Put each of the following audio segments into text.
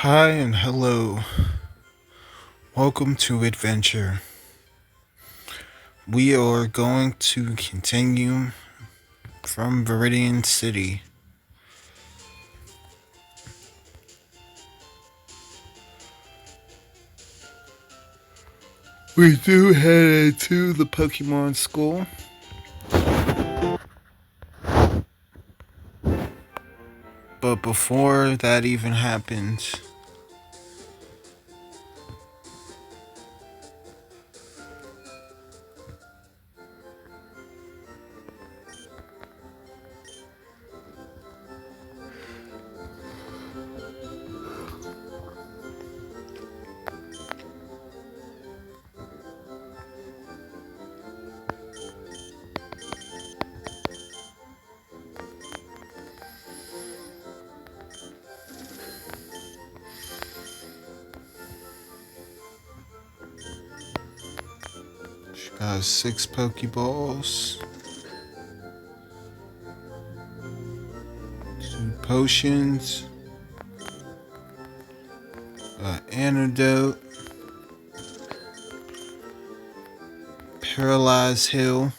Hi and hello. Welcome to Adventure. We are going to continue from Viridian City. We do head to the Pokemon school. But before that even happens, she got 6 Pokeballs, 2 potions, an antidote, paralyzed heal,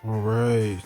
Alright.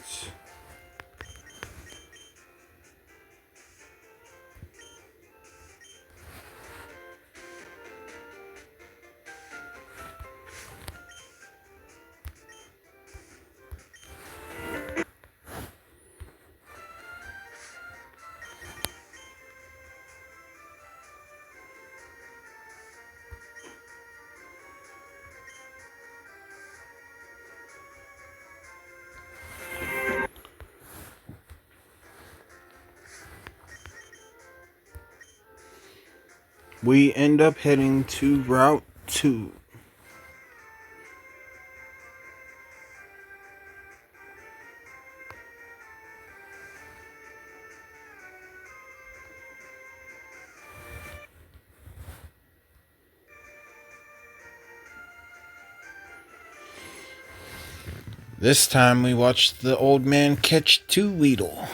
we end up heading to Route 2. This time we watched the old man catch 2 Weedle.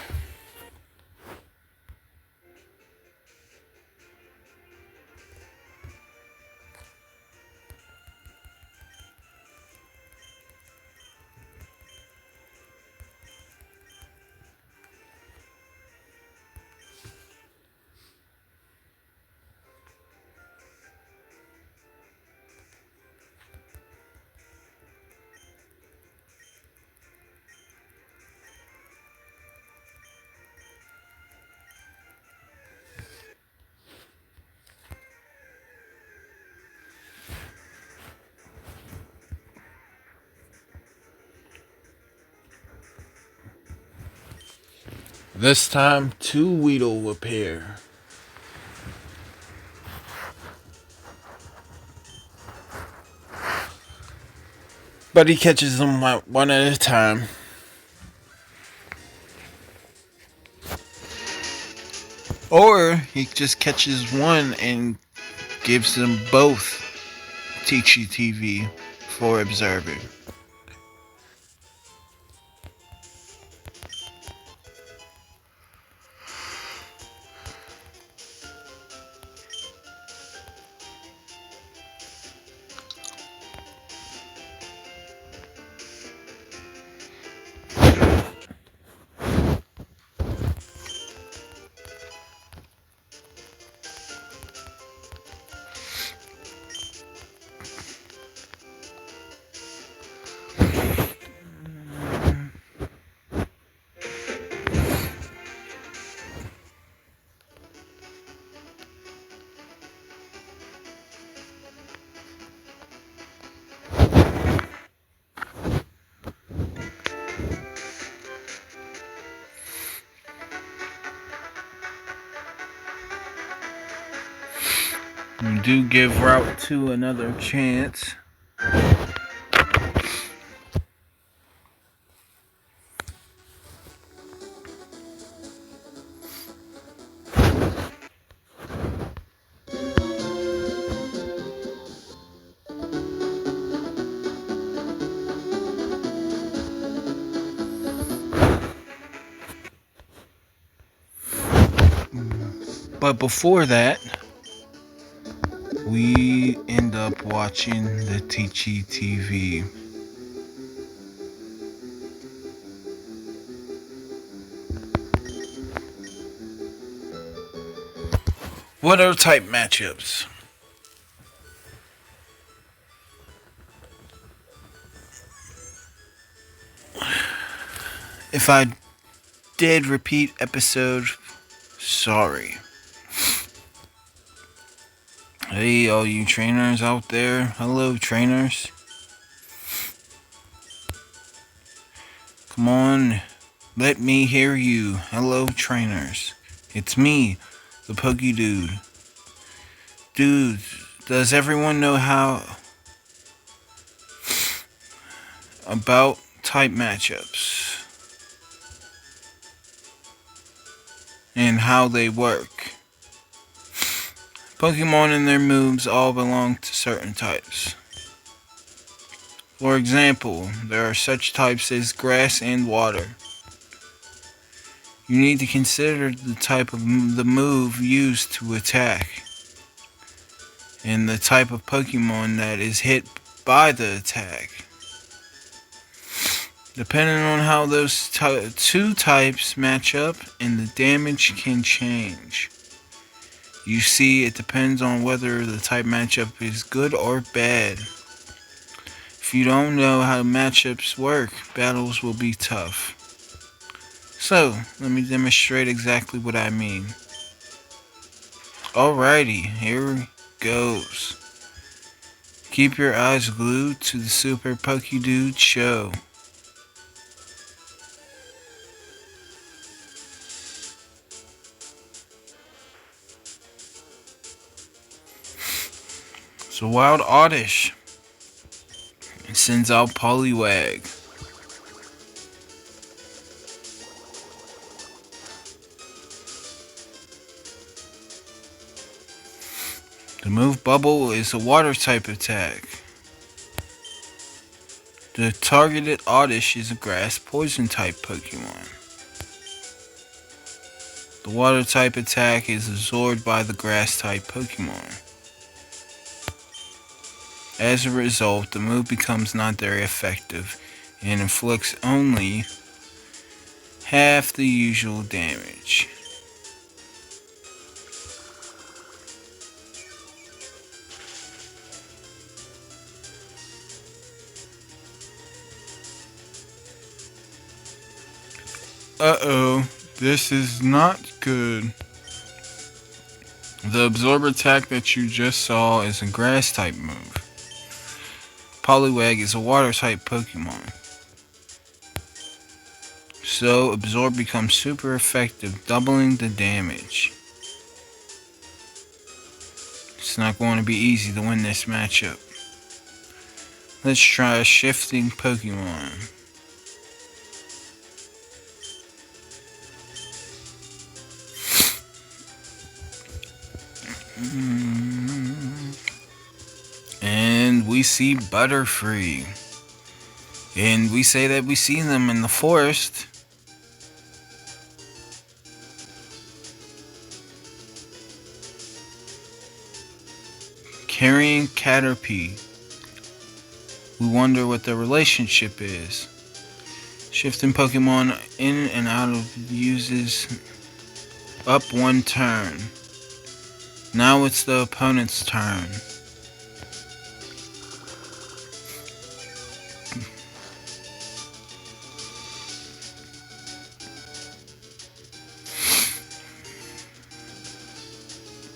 This time 2 Weedle appear. But he catches them one at a time. Or he just catches one and gives them both Teachy TV for observing. We do give Route 2 another chance. But before that, we end up watching the Teachy TV. What are type matchups? If I did repeat episode, sorry. Hey, all you trainers out there. Hello, trainers. Come on, let me hear you. Hello, trainers. It's me, the Pokey Dude. Dude, does everyone know how about type matchups and how they work? Pokemon and their moves all belong to certain types. For example, there are such types as grass and water. You need to consider the type of the move used to attack and the type of Pokemon that is hit by the attack. Depending on how those two types match up, and the damage can change. You see, it depends on whether the type matchup is good or bad. If you don't know how matchups work, battles will be tough. So, let me demonstrate exactly what I mean. Alrighty, here goes. Keep your eyes glued to the Super Pokedude show. So Wild Oddish sends out Poliwag. The move Bubble is a water type attack. The targeted Oddish is a grass poison type Pokemon. The water type attack is absorbed by the grass type Pokemon. As a result, the move becomes not very effective and inflicts only half the usual damage. Uh-oh, this is not good. The Absorb attack that you just saw is a grass type move. Poliwag is a water type Pokemon. So Absorb becomes super effective, doubling the damage. It's not going to be easy to win this matchup. Let's try a shifting Pokemon. And we see Butterfree. And we say that we see them in the forest. Carrying Caterpie. We wonder what the relationship is. Shifting Pokemon in and out of uses up one turn. Now it's the opponent's turn.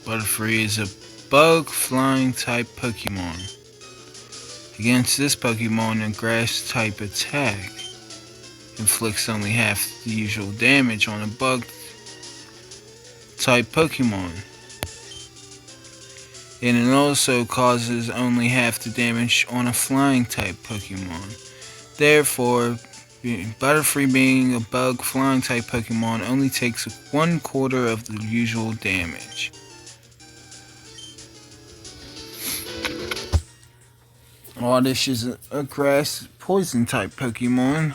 Butterfree is a bug flying type Pokemon. Against this Pokemon, a grass type attack inflicts only half the usual damage on a bug type Pokemon. And it also causes only half the damage on a flying type Pokemon. Therefore, Butterfree being a bug flying type Pokemon only takes 1/4 of the usual damage. Oddish is a grass poison type Pokemon.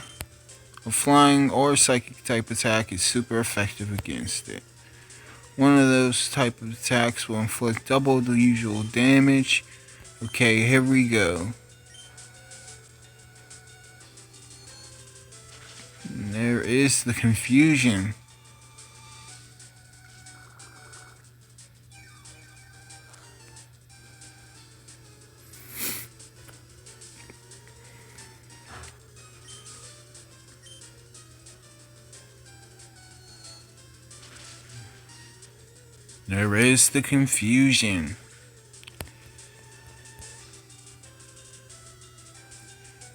A flying or psychic type attack is super effective against it. One of those type of attacks will inflict double the usual damage. Okay, here we go. There is the confusion. There is the confusion.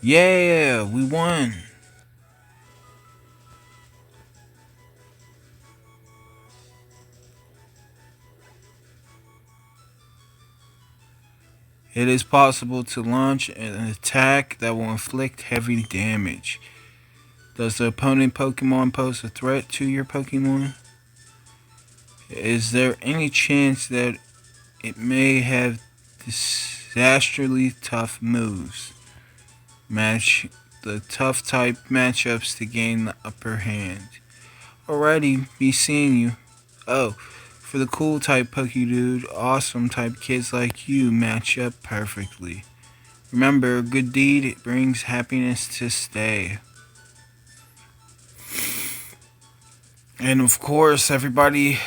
Yeah, we won. It is possible to launch an attack that will inflict heavy damage. Does the opponent Pokemon pose a threat to your Pokemon? Is there any chance that it may have disastrously tough moves? Match the tough type matchups to gain the upper hand. Alrighty, be seeing you. Oh, for the cool type Pokedude, awesome type kids like you match up perfectly. Remember, a good deed brings happiness to stay. And of course, everybody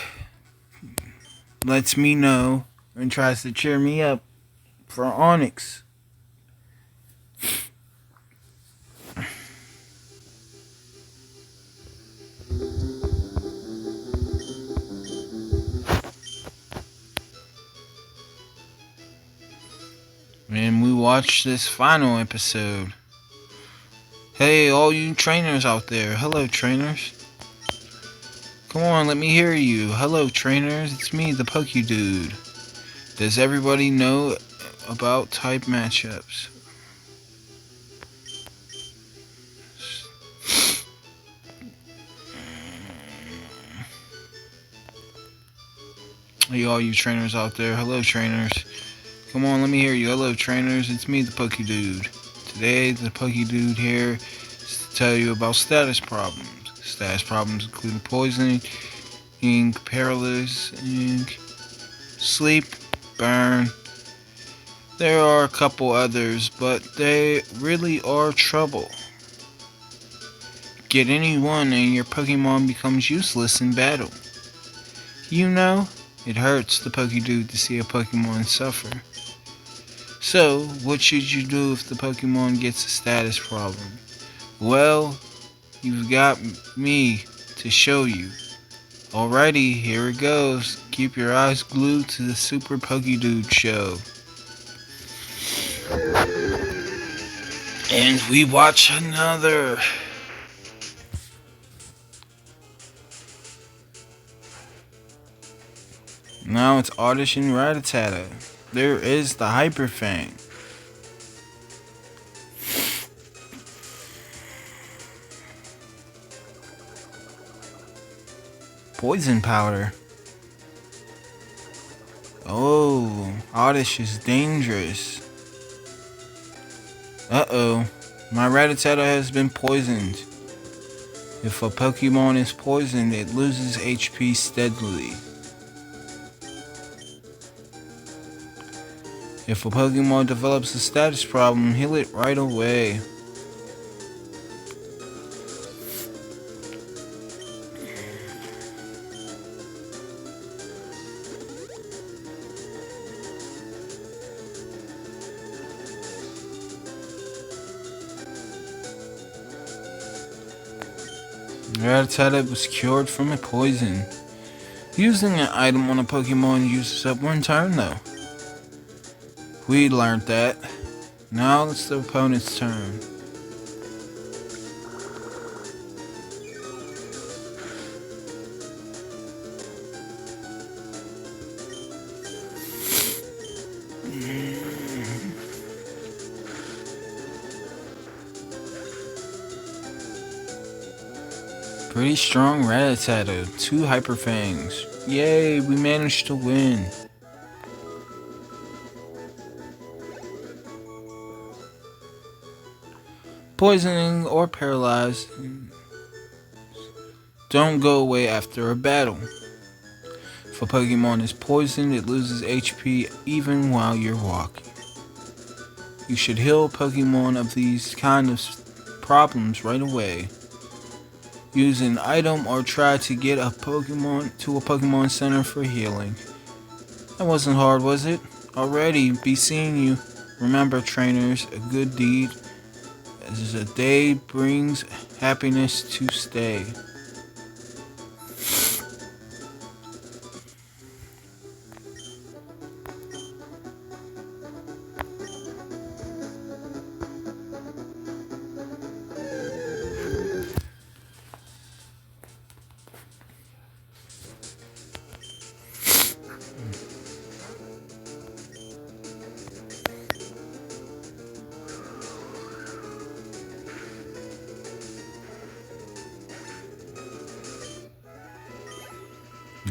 lets me know and tries to cheer me up for Onix. And we watched this final episode. Hey, all you trainers out there. Hello, trainers. Come on, let me hear you. Hello, trainers. It's me, the Pokedude. Does everybody know about type matchups. Hey, all you trainers out there. Hello, trainers. Come on, let me hear you. Hello, trainers. It's me, the Poke Dude. Today, the Poke Dude here is to tell you about status problems. Status problems include poisoning, paralyzing, sleep, burn. There are a couple others, but they really are trouble. Get any one and your Pokemon becomes useless in battle. You know, it hurts the Poke Dude to see a Pokemon suffer. So, what should you do if the Pokemon gets a status problem? Well, you've got me to show you. Alrighty, here it goes. Keep your eyes glued to the Super Poke Dude show. And we watch another. Now it's Audition Rattata. There is the Hyper Fang. Poison Powder. Oh, Oddish is dangerous. Uh-oh, my Rattata has been poisoned. If a Pokemon is poisoned, it loses HP steadily. If a Pokemon develops a status problem, heal it right away. Rattata was cured from a poison. Using an item on a Pokemon uses up one turn though. We learned that. Now it's the opponent's turn. Pretty strong Rattata, 2 Hyper Fangs. Yay, we managed to win. Poisoning or paralyzed don't go away after a battle. If a Pokemon is poisoned, it loses HP even while you're walking. You should heal Pokemon of these kind of problems right away. Use an item or try to get a Pokemon to a Pokemon Center for healing. That wasn't hard, was it? Alrighty, be seeing you. Remember, trainers, a good deed as a day brings happiness to stay.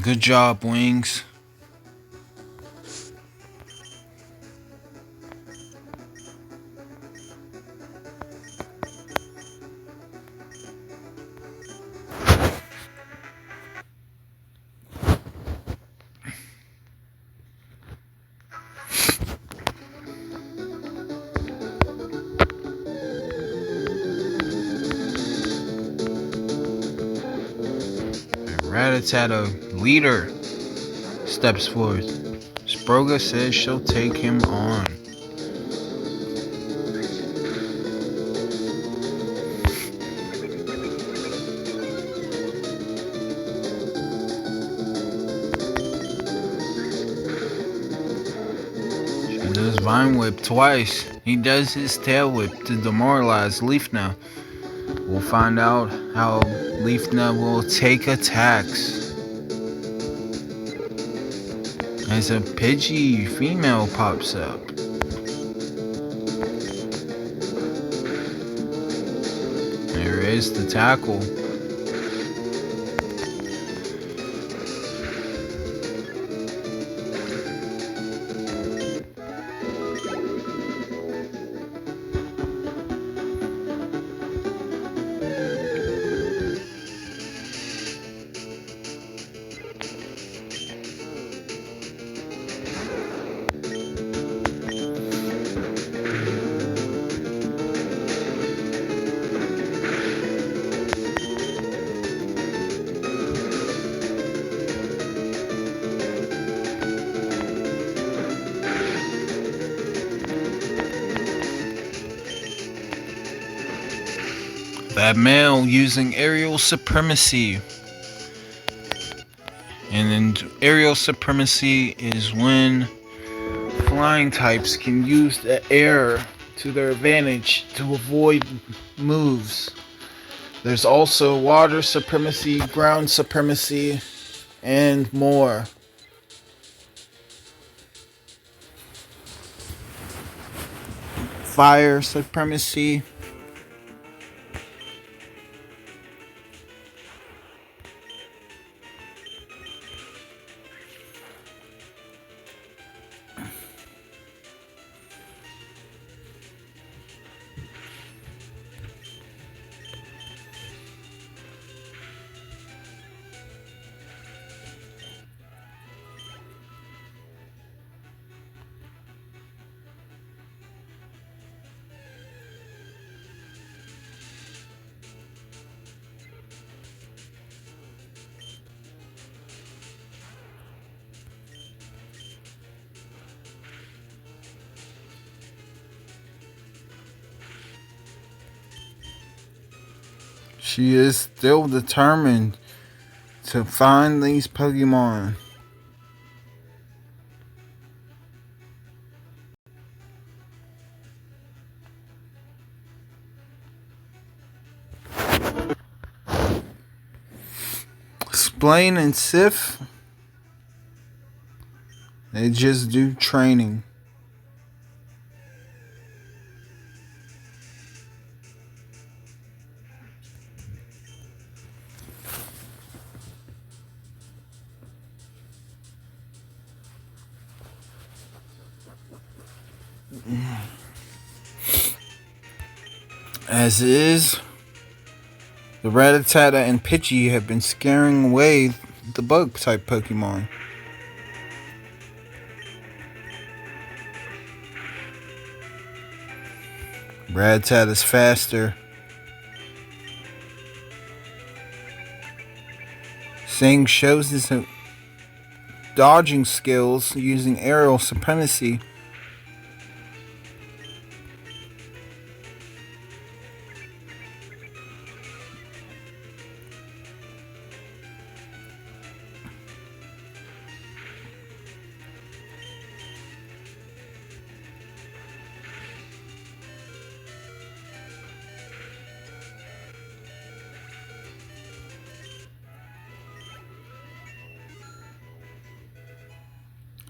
Good job, Wings. Rattata, leader, steps forward. Sproga says she'll take him on. She does Vine Whip twice. He does his Tail Whip to demoralize Leaf now. We'll find out how Leafna will take attacks. As a Pidgey female pops up. There's the tackle. That male using aerial supremacy. And then aerial supremacy is when flying types can use the air to their advantage to avoid moves. There's also water supremacy, ground supremacy, and more. Fire supremacy. She is still determined to find these Pokemon. Splain and Sif, they just do training. As is, the Rattata and Pidgey have been scaring away the bug-type Pokemon. Rattata's faster. Sing shows his dodging skills using aerial supremacy.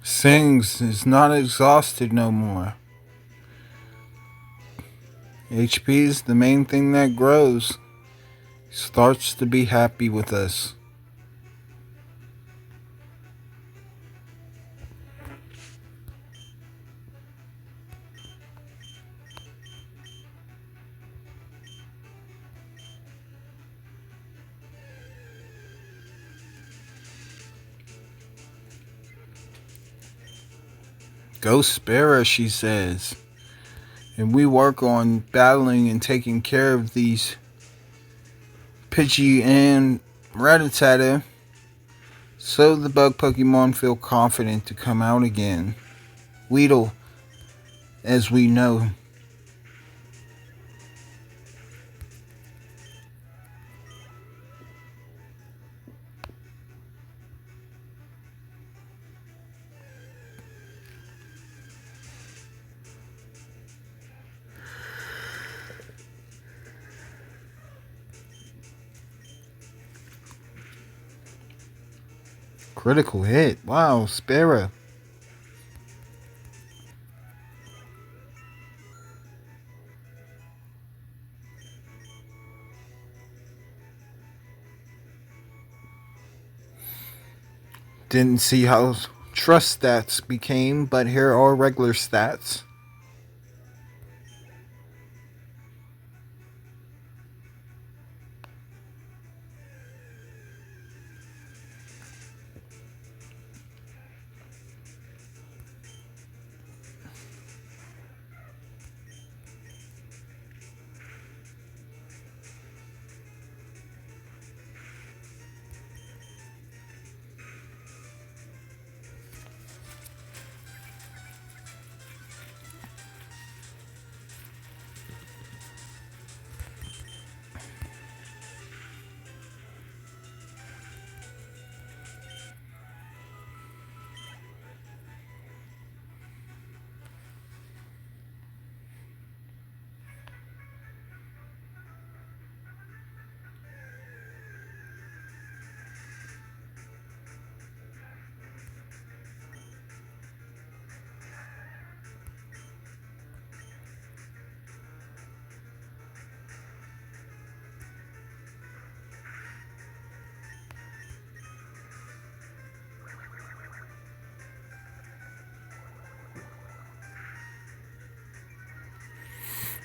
Sings is not exhausted no more. HP is the main thing that grows. He starts to be happy with us. Go spare us, she says. And we work on battling and taking care of these Pidgey and Rattata so the bug Pokemon feel confident to come out again. Weedle, as we know. Critical hit. Wow, Spera. Didn't see how trust stats became, but here are regular stats.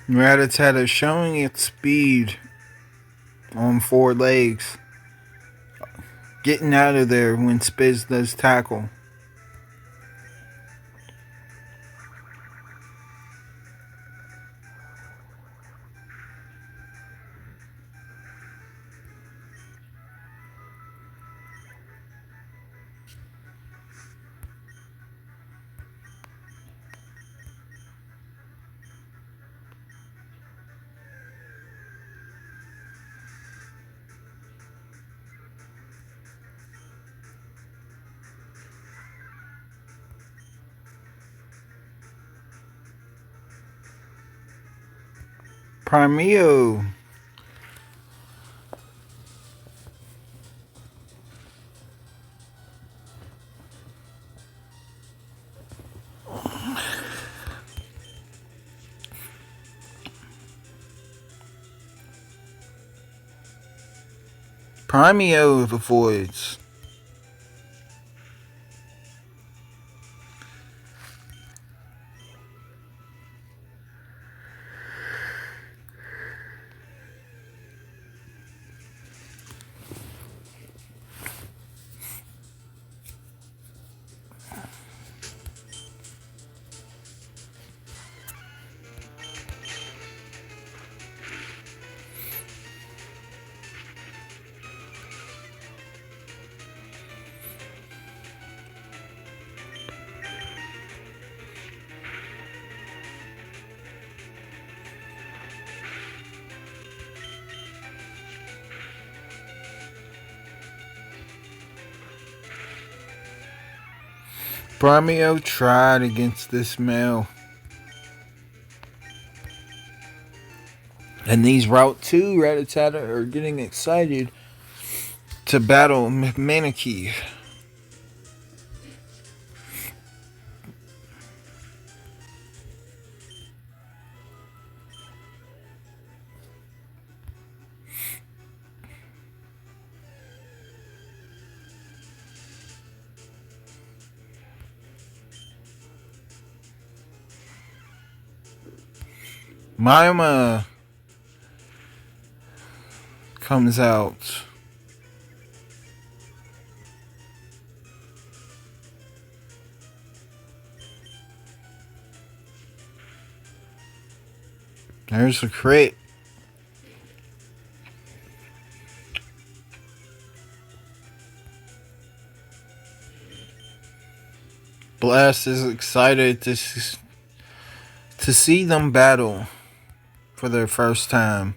Rattata showing its speed on 4 legs, getting out of there when Spiz does tackle. Primeo. Primeo avoids. Primeo tried against this male. And these Route 2 Rattata are getting excited to battle Manakee. Mima comes out. There's a crit. Blast is excited to see them battle for their first time.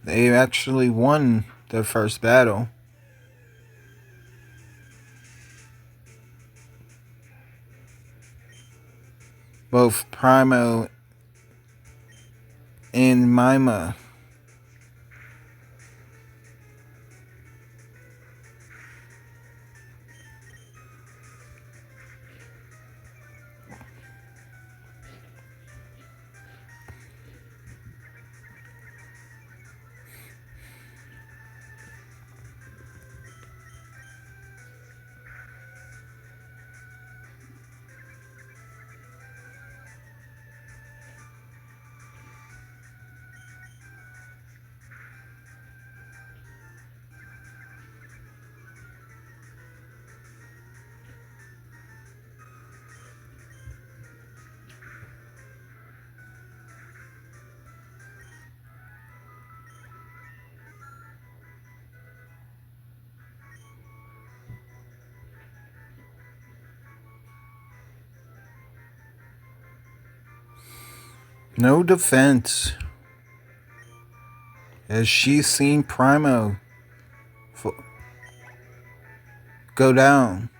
They actually won their first battle. Both Primo and Mima. No defense. As she's seen Primo go down.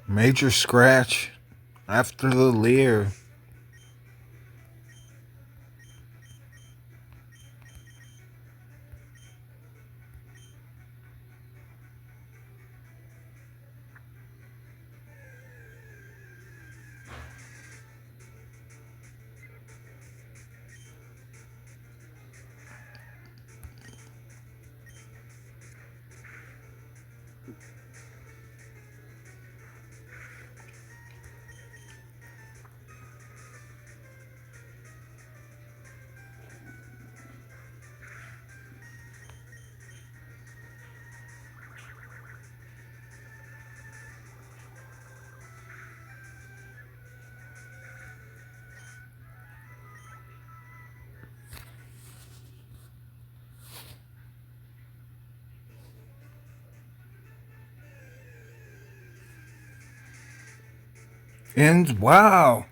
Major scratch after the leer. And wow,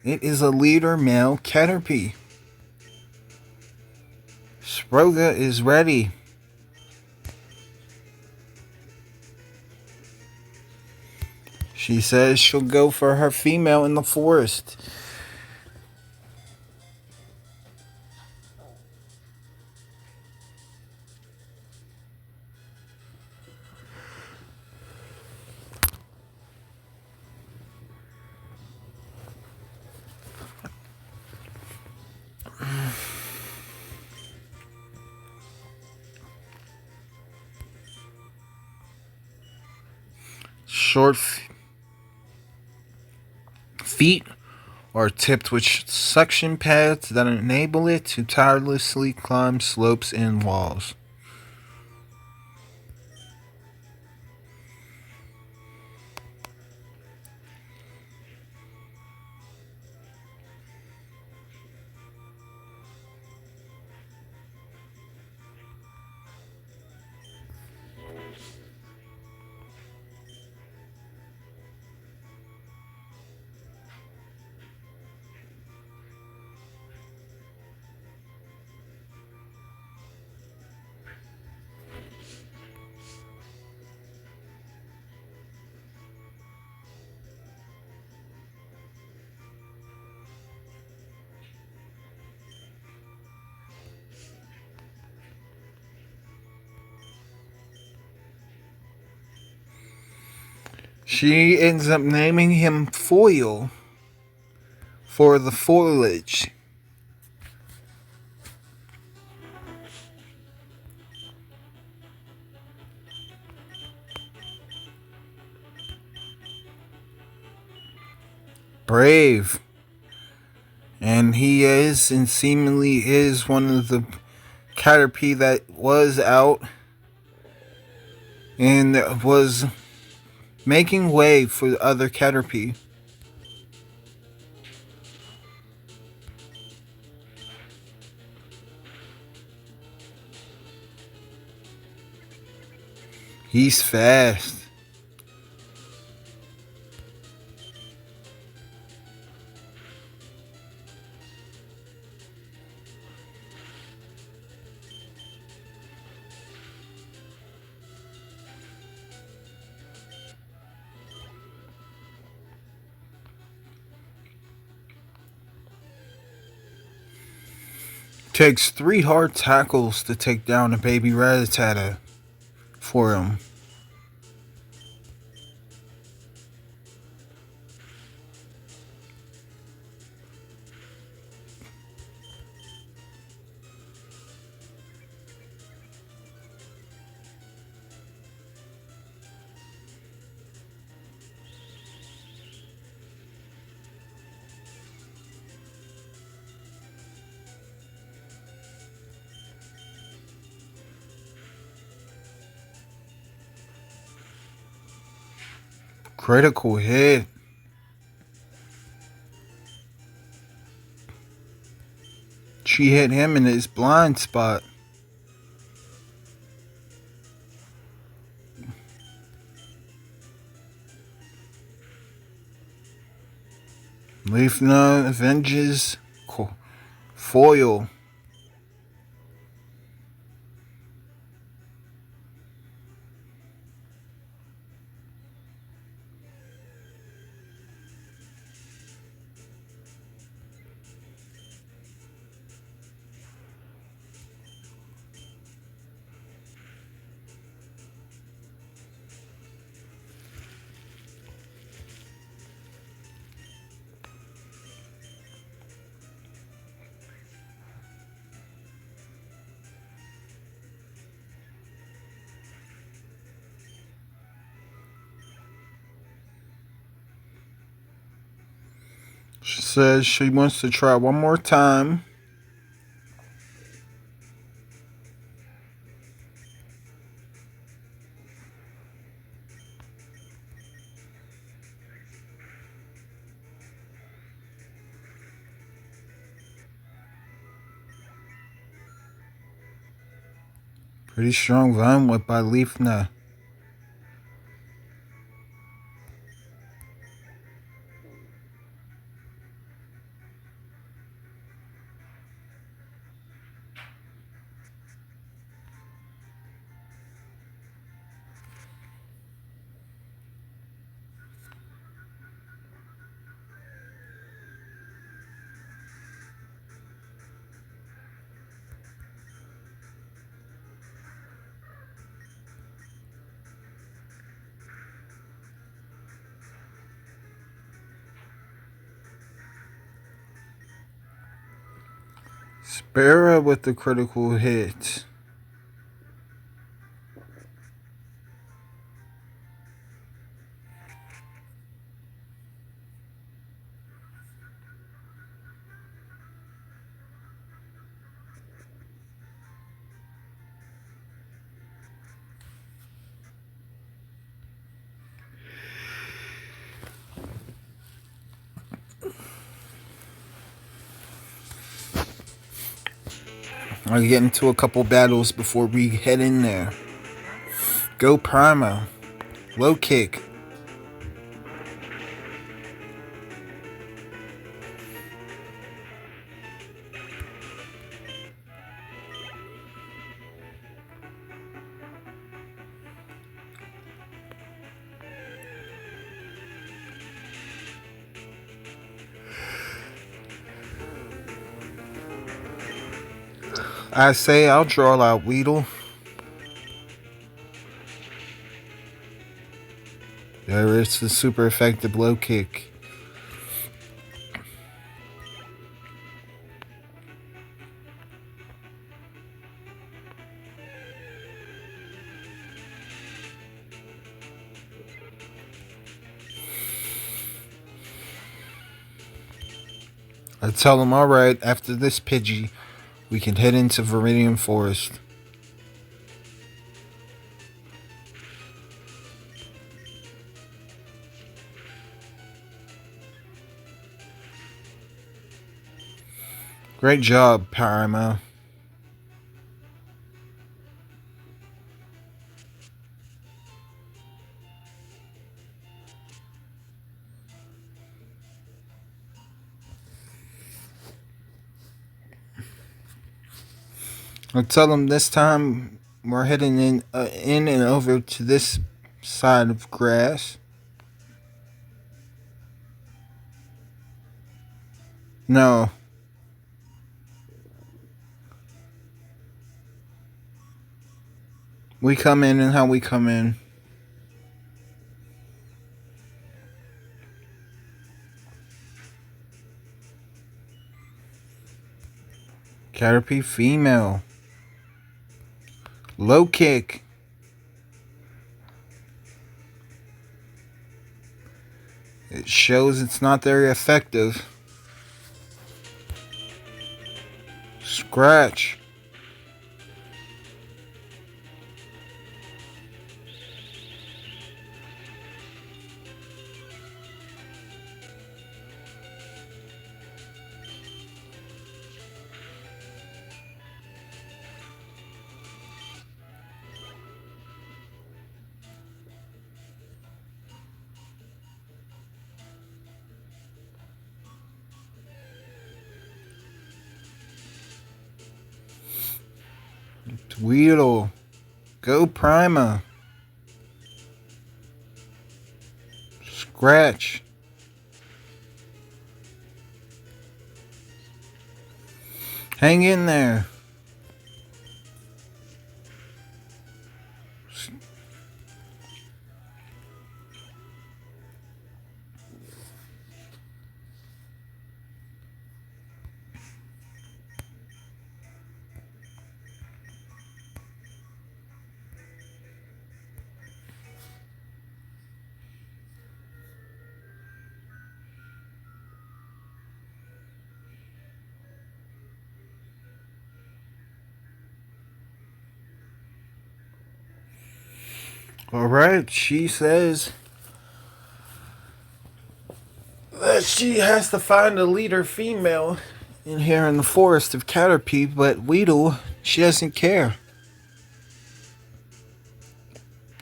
it is a leader male Caterpie. Sproga is ready. She says she'll go for her female in the forest. Short feet are tipped with suction pads that enable it to tirelessly climb slopes and walls. She ends up naming him Foil for the foliage. Brave. And he is, and seemingly is, one of the Caterpie that was out and was making way for the other Caterpie. He's fast. Takes 3 hard tackles to take down a baby Rattata for him. Critical hit. She hit him in his blind spot. Leafna avenges foil. She says she wants to try one more time. Pretty strong vine whip by Leafna. Sparrow with the critical hit. I'll get into a couple battles before we head in there. Go Primo. Low kick. I say I'll draw out Weedle. There is the super effective low kick. I tell him, alright, after this Pidgey, we can head into Viridian Forest. Great job, Primo. I'll tell them this time we're heading in and over to this side of grass. No. We come in and how we come in. Caterpie female. Low kick. It shows it's not very effective. Scratch. Weedle. Go Prima. Scratch. Hang in there. Alright, she says that she has to find a leader female in here in the forest of Caterpie, but Weedle, she doesn't care.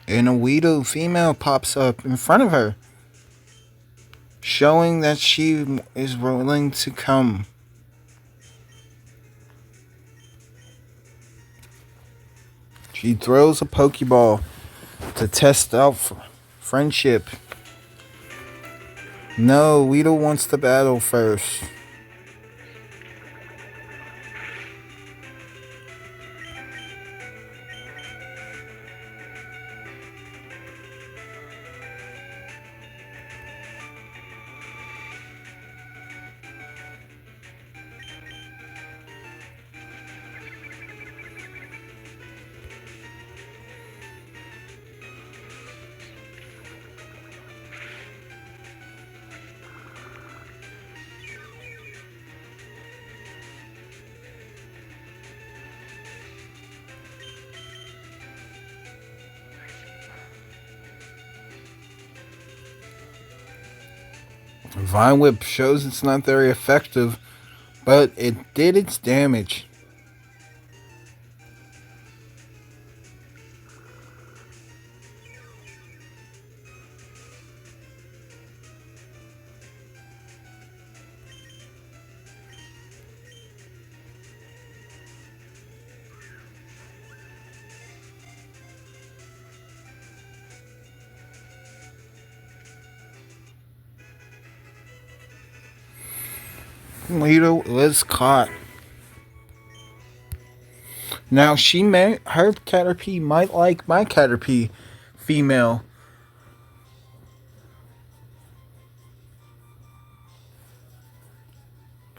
And a Weedle female pops up in front of her, showing that she is willing to come. She throws a Pokeball to test out friendship. No, Weedle wants to battle first. Vine Whip shows it's not very effective, but it did its damage. Weedle was caught. Now her Caterpie might like my Caterpie female.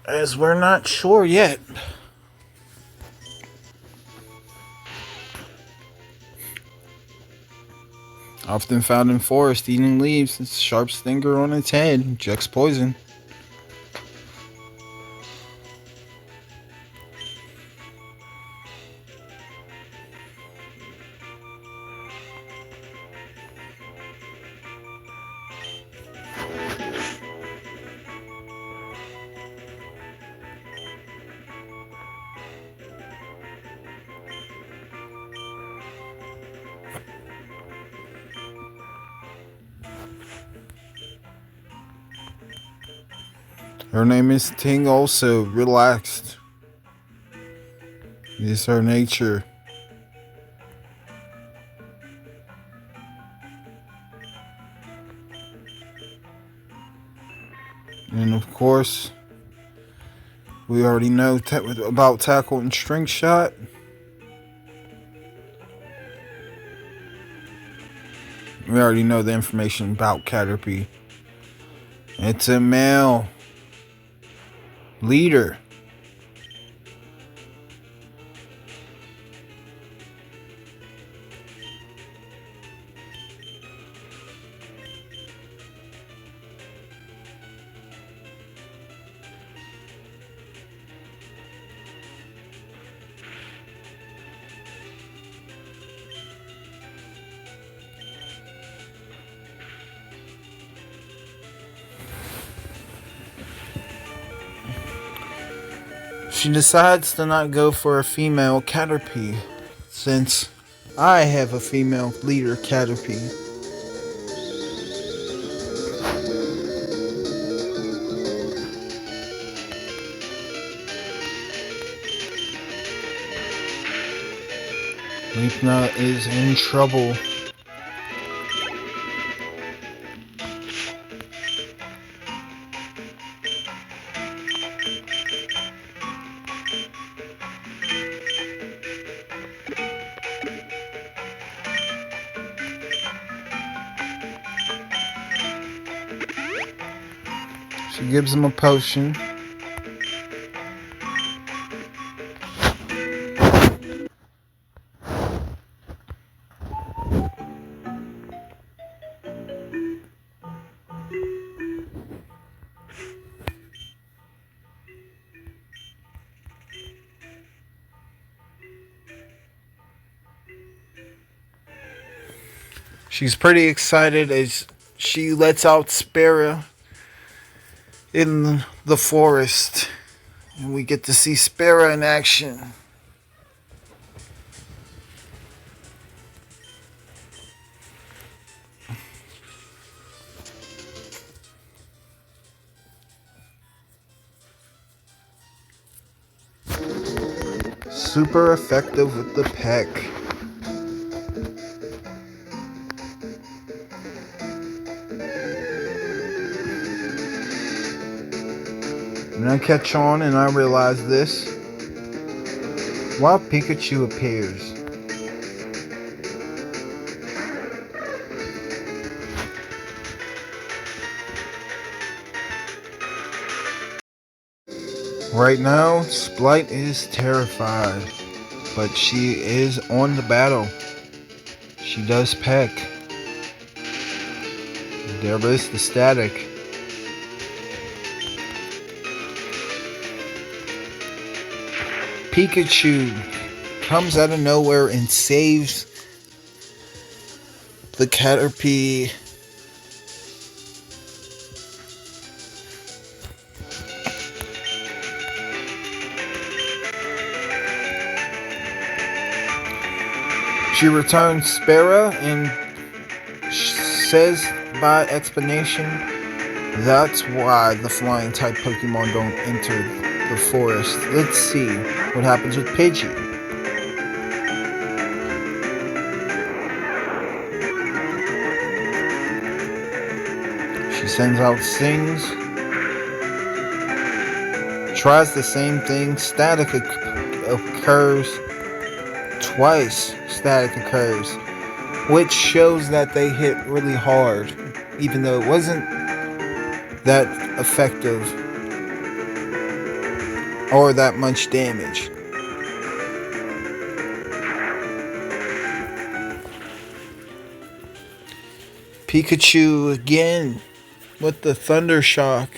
As we're not sure yet. Often found in forest, eating leaves. Its sharp stinger on its head injects poison. Her name is Ting, also relaxed. It is her nature. And of course, we already know about Tackle and String Shot. We already know the information about Caterpie. It's a male leader. She decides to not go for a female Caterpie, since I have a female leader Caterpie. Sleepnut is in trouble. She gives him a potion. She's pretty excited as she lets out Sparrow in the forest. And we get to see Sparrow in action. Super effective with the peck. And I catch on and I realize this while Pikachu appears. Right now, Splite is terrified, but she is on the battle. She does peck. There is the static. Pikachu comes out of nowhere and saves the Caterpie. She returns Sparrow and says by explanation, that's why the flying type Pokemon don't enter the forest. Let's see what happens with Pidgey. She sends out Stings. Tries the same thing. Static occurs. Twice static occurs, which shows that they hit really hard, even though it wasn't that effective or that much damage. Pikachu again with the Thunder Shock.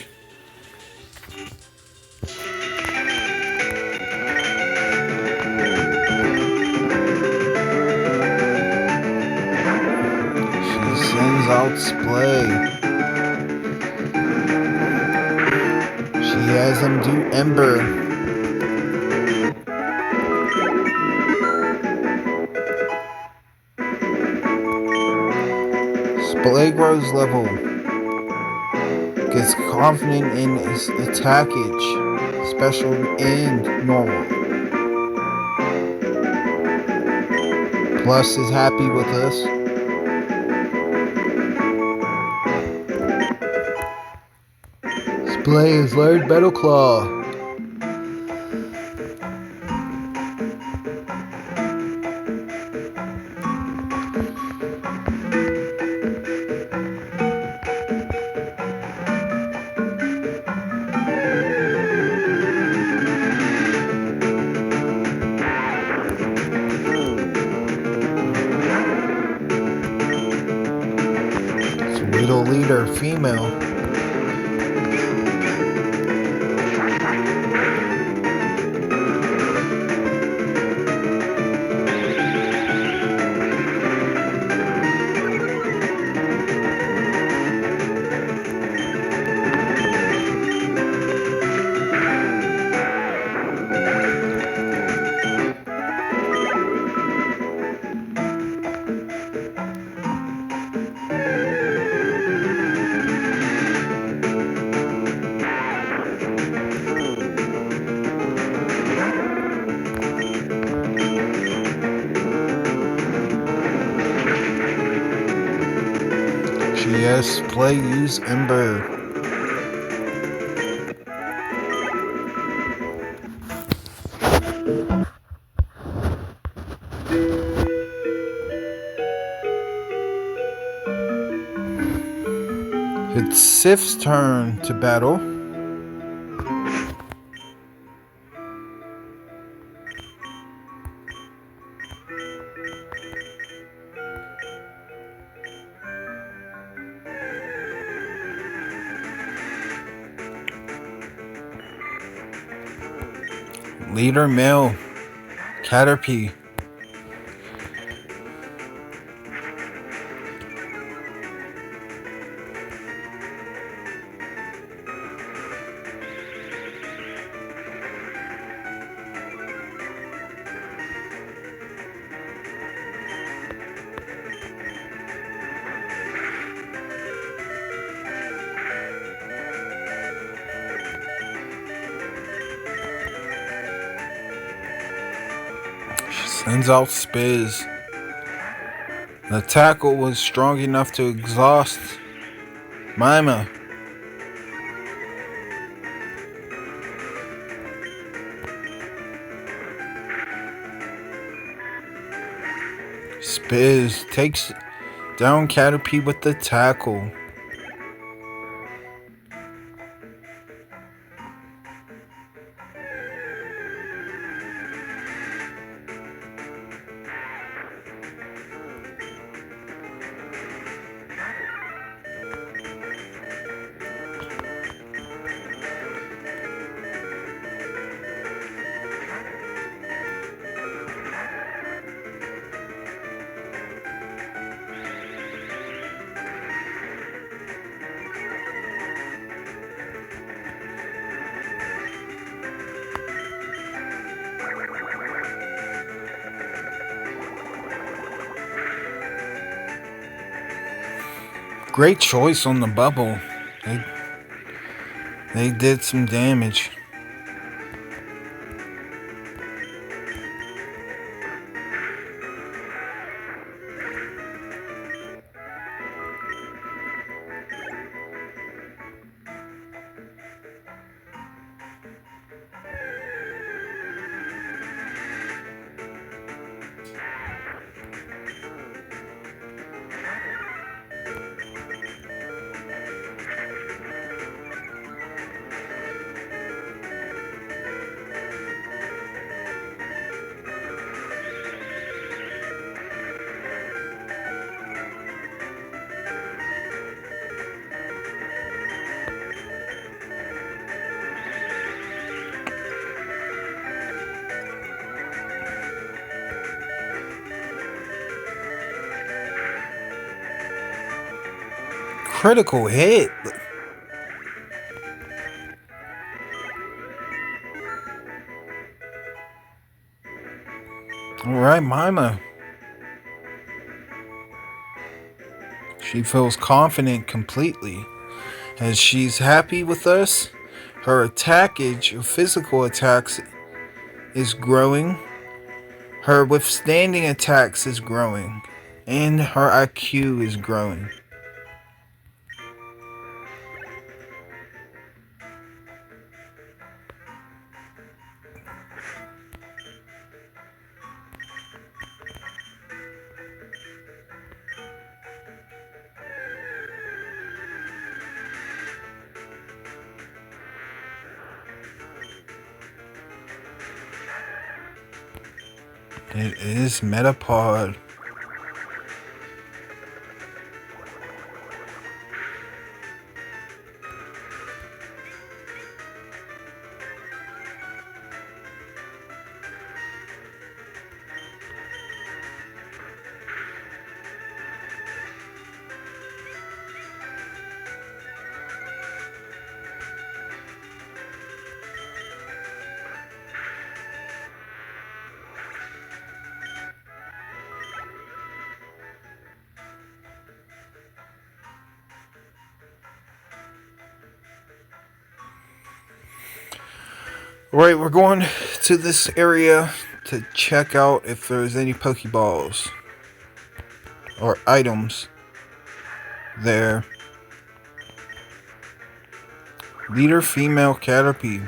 Out Splay. She has him do Ember. Splay grows level. Gets confident in his attackage, special and normal. Plus is happy with us. Splay has learned Metal Claw. Little leader, female. Yes, play use Ember. It's Sif's turn to battle. Leader male, Caterpie. Sends out Spiz. The tackle was strong enough to exhaust Mima. Spiz takes down Caterpie with the tackle. Great choice on the bubble. They did some damage. Critical hit. Alright, Mima. She feels confident completely. As she's happy with us, her attackage of physical attacks is growing. Her withstanding attacks is growing. And her IQ is growing. It is Metapod. Alright, we're going to this area to check out if there's any Pokeballs or items there. Leader female Caterpie.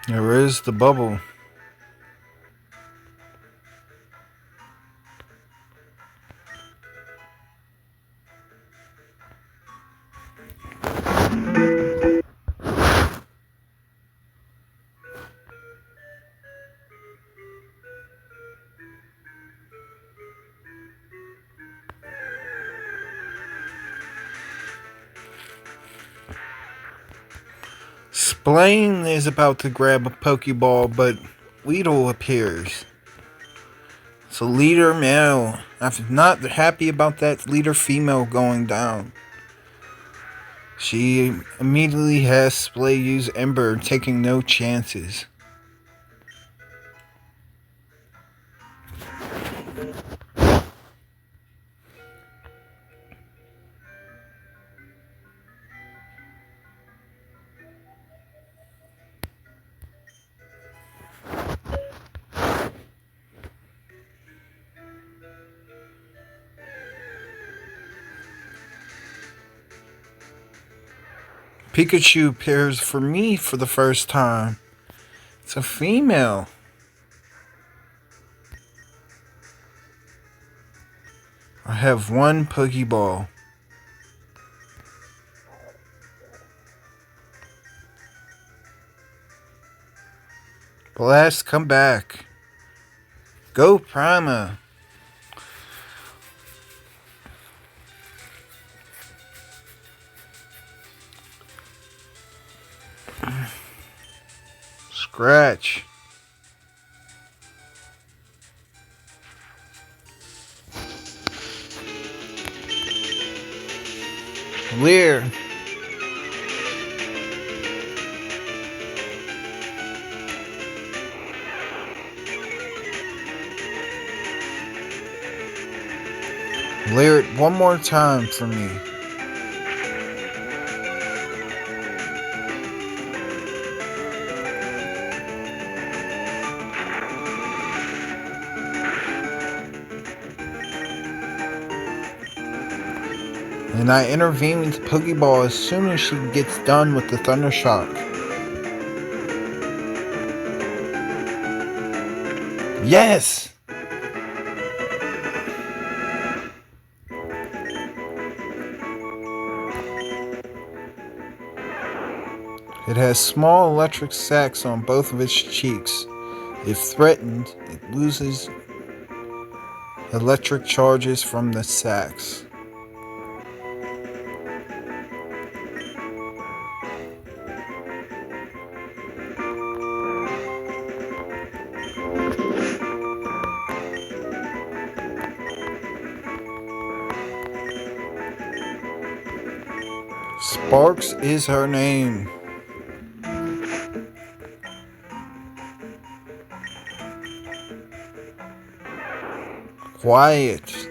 There is the bubble. Splain is about to grab a Pokeball, but Weedle appears. So leader male. I'm not happy about that leader female going down. She immediately has Splay use Ember, taking no chances. Pikachu appears for me for the first time. It's a female. I have one Pokeball. Blast, come back. Go Prima. Scratch. Leer. Leer it one more time for me. And I intervene with the Pokeball as soon as she gets done with the Thunder Shock. Yes! It has small electric sacs on both of its cheeks. If threatened, it loses electric charges from the sacs. Sparks is her name. Quiet.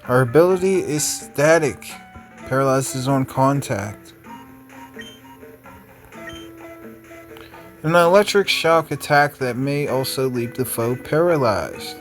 Her ability is static. Paralyzes on contact. An electric shock attack that may also leave the foe paralyzed.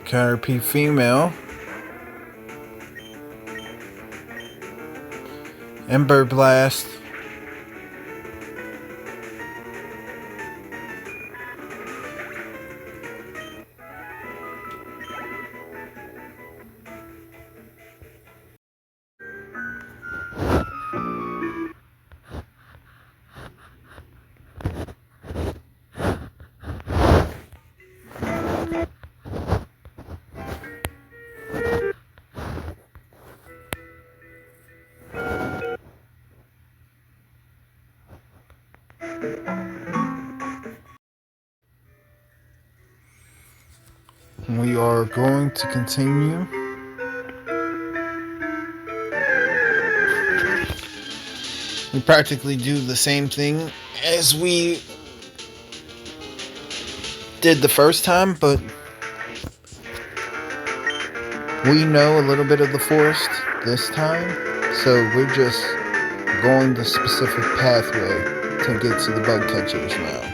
Caterpie female. Ember Blast. we are going to continue. We practically do the same thing as we did the first time, but we know a little bit of the forest this time, so we're just going the specific pathway to get to the bug catchers now.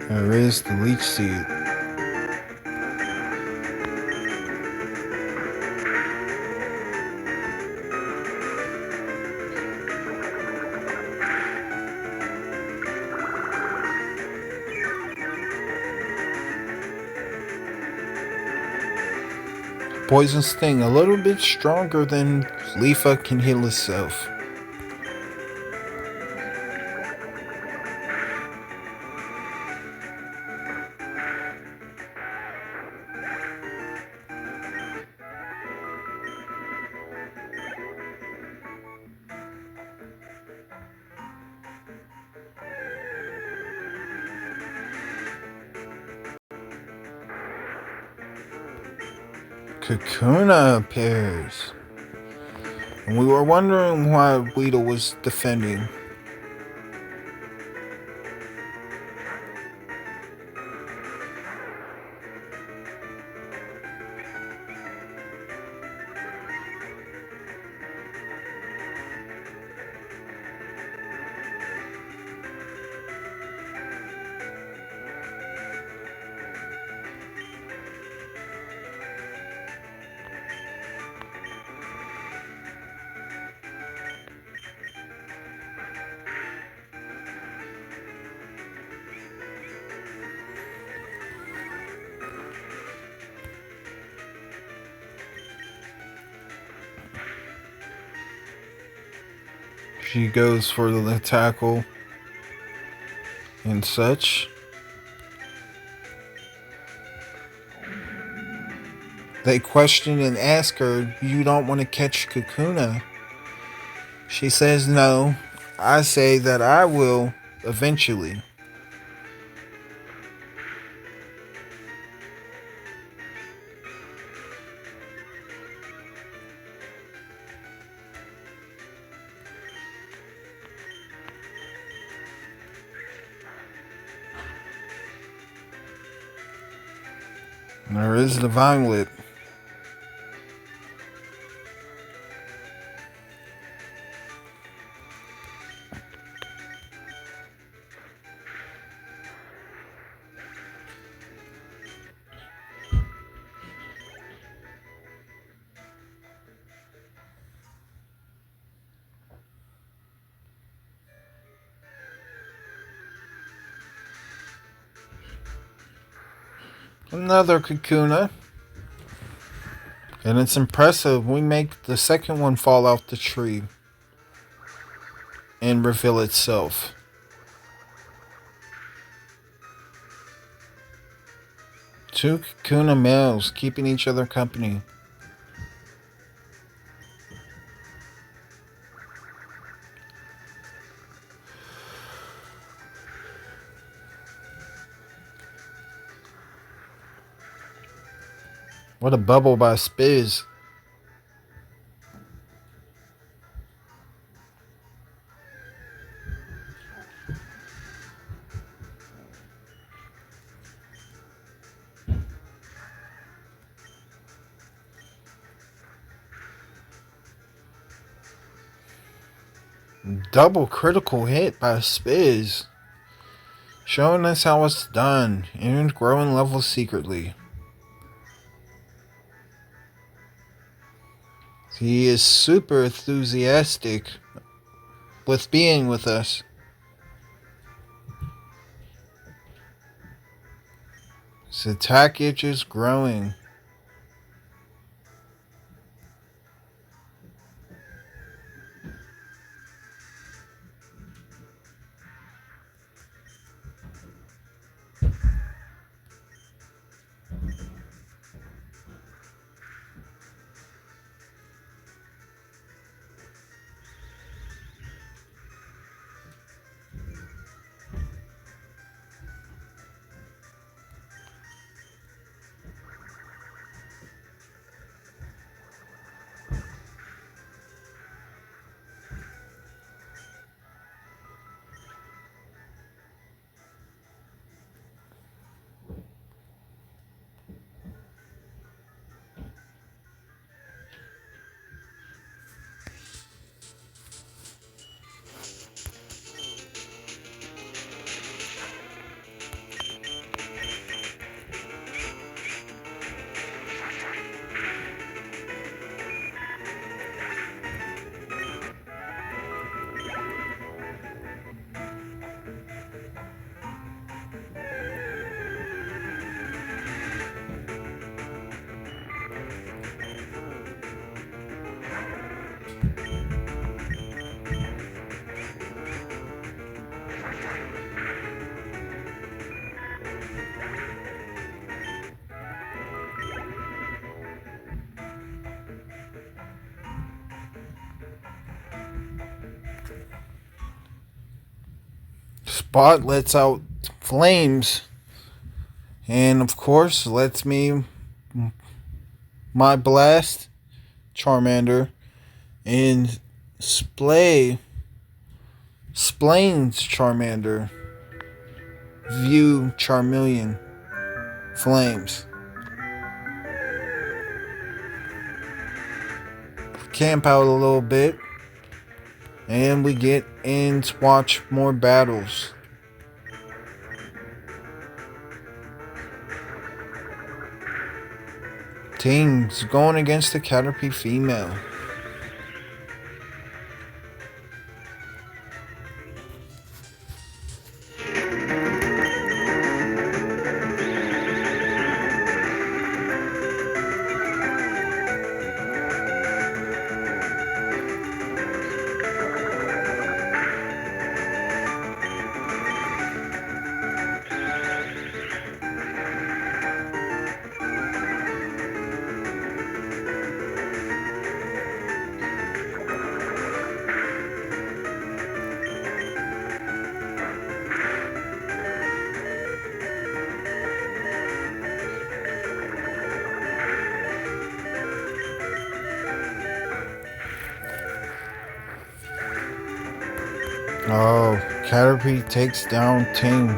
There is the leech seed. Poison sting, a little bit stronger than Leafa can heal itself. Kakuna appears. And we were wondering why Weedle was defending. She goes for the tackle and such. They question and ask her, "You don't want to catch Kakuna?" She says, "No, I say that I will eventually." There is the violet. Another Kakuna. And it's impressive. We make the second one fall out the tree and reveal itself. Two Kakuna males keeping each other company. What a bubble by Spiz. Double critical hit by Spiz, showing us how it's done and growing levels secretly. He is super enthusiastic with being with us. His attack itch is growing. Spot lets out flames, and of course lets me my blast Charmander and Splains Charmander view Charmeleon flames. Camp out a little bit, and we get in to watch more battles. Teams going against the Caterpie female. Oh, Caterpie takes down Ting.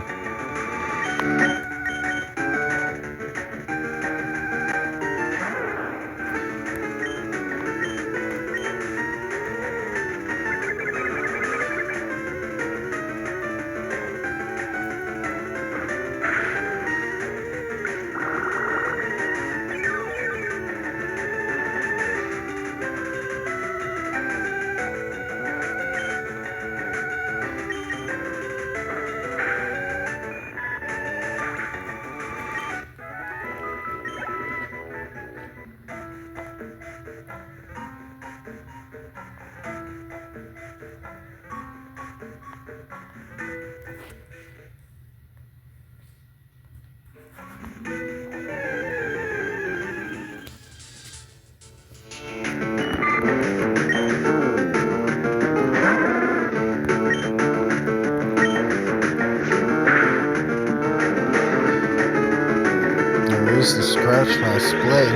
There's the scratch my splay.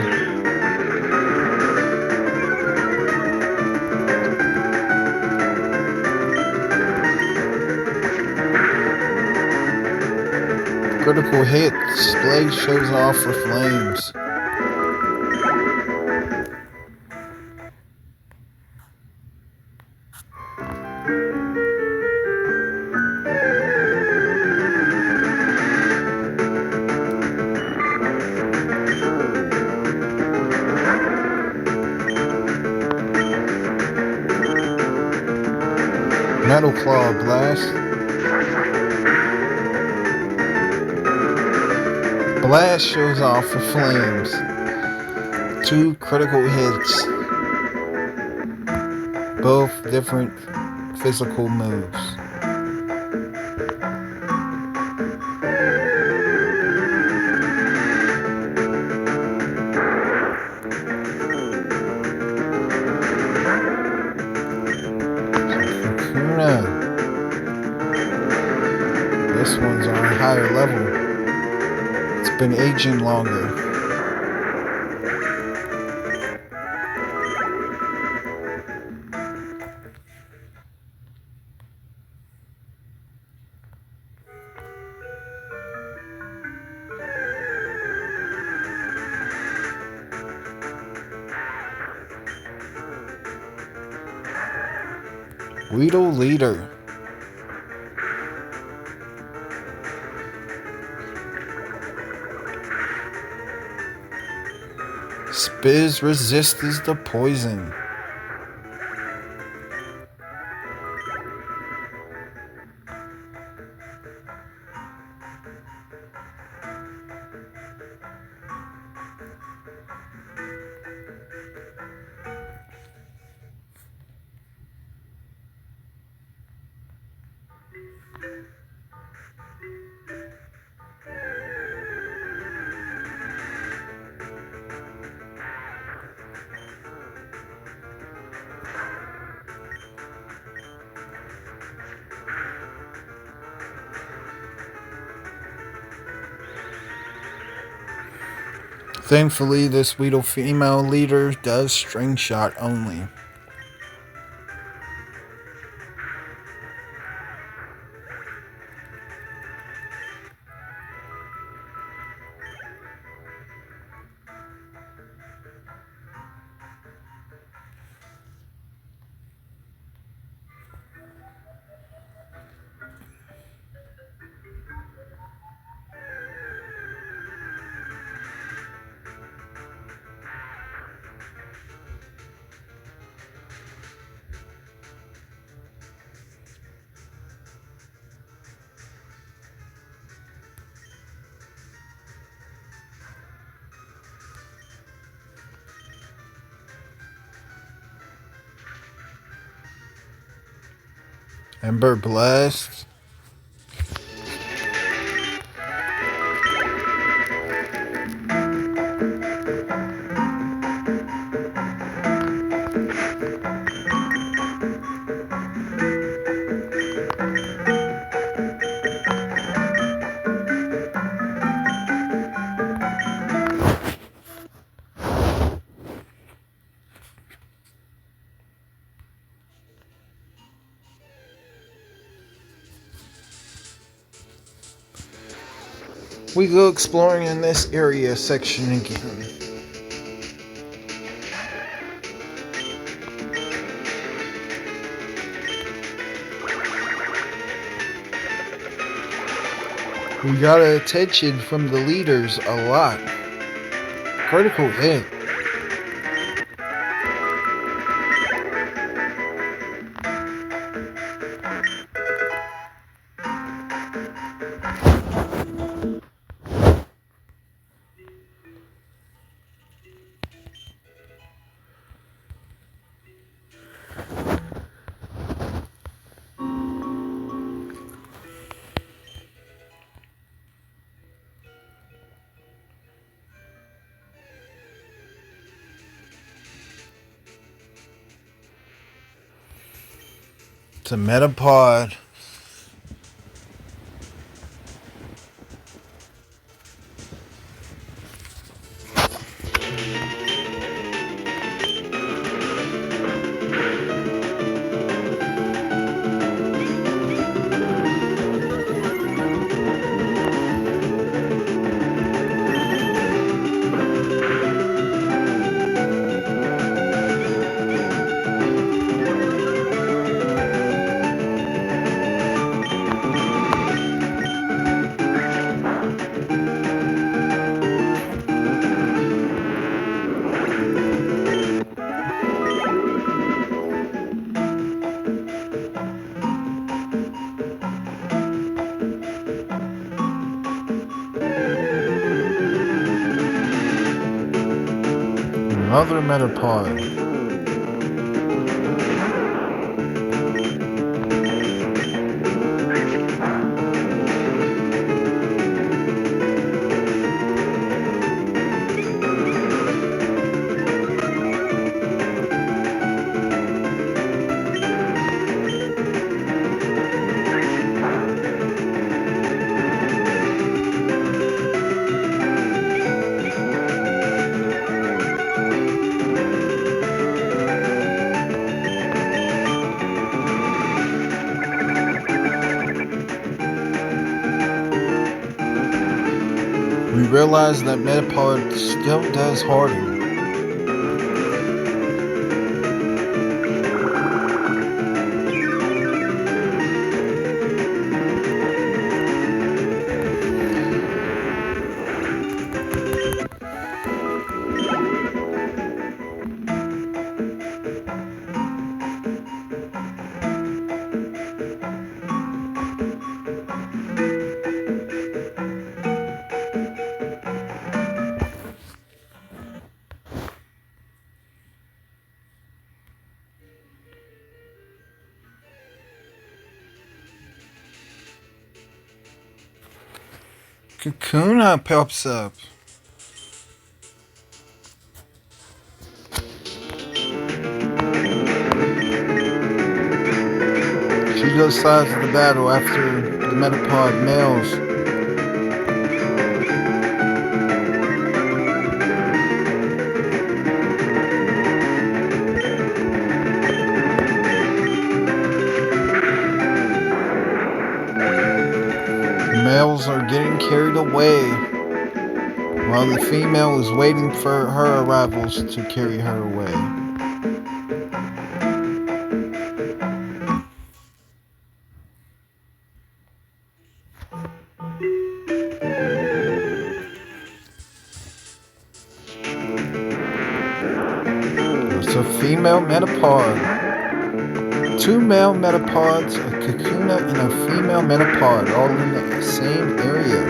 Critical hit. Splay shows off for flames. Metal Claw Blast. Blast shows off for flames. 2 critical hits. Both different physical moves. This one's on a higher level. It's been aging longer. Weedle Leader. Spiz resists the poison. Thankfully, this Weedle female leader does string shot only. Ember Blast. We go exploring in this area section again. We got attention from the leaders a lot. Critical hit. It's a Metapod. Another Metapod. We realize that Metapod still does harden. Kakuna pops up. She goes sides of the battle after the Metapod males. The males are getting carried away, while the female is waiting for her arrivals to carry her away. It's a female Metapod. Two male Metapods, a Kakuna and a female Metapod, all in the same area.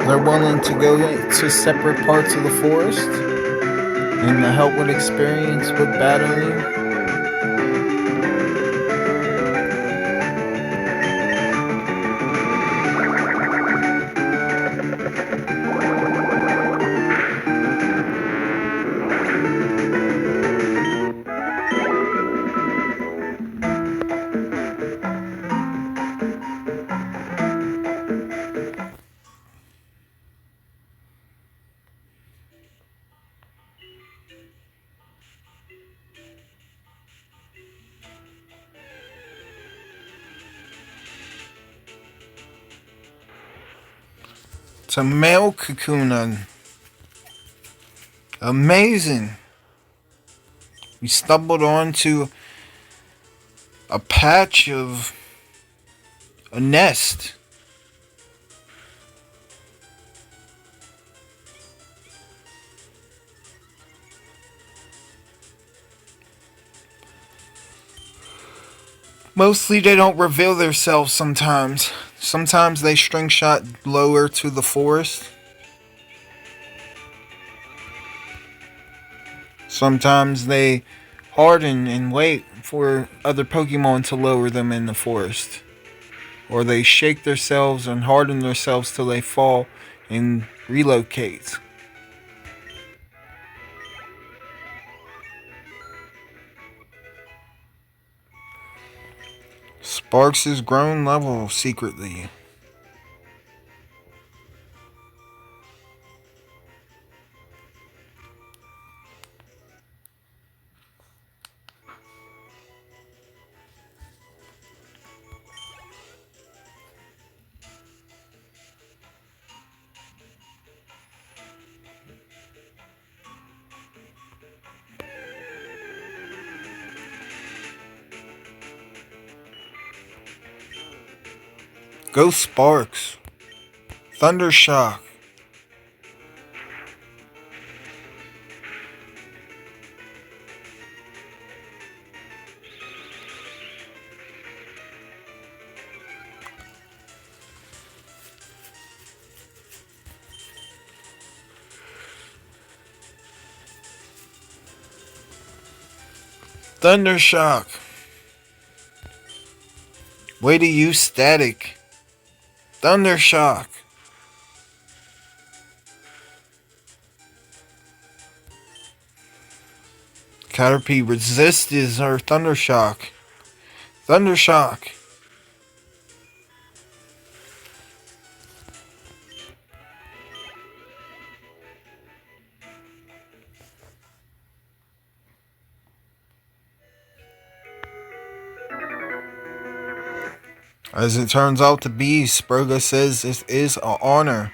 They're willing to go to separate parts of the forest and to help with experience with battling. It's a male Kakuna. Amazing. We stumbled onto a patch of a nest. Mostly they don't reveal themselves sometimes. Sometimes they string shot lower to the forest. Sometimes they harden and wait for other Pokemon to lower them in the forest. Or they shake themselves and harden themselves till they fall and relocate. Sparks is grown level secretly. Go Sparks. Thundershock. Thundershock. Way to use static. Thundershock. Caterpie resists her Thundershock. Thundershock. As it turns out to be, Spurga says it is an honor.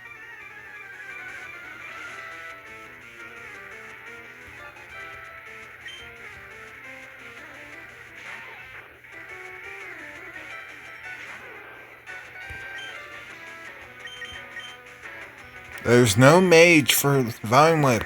There's no mage for Vine Whip.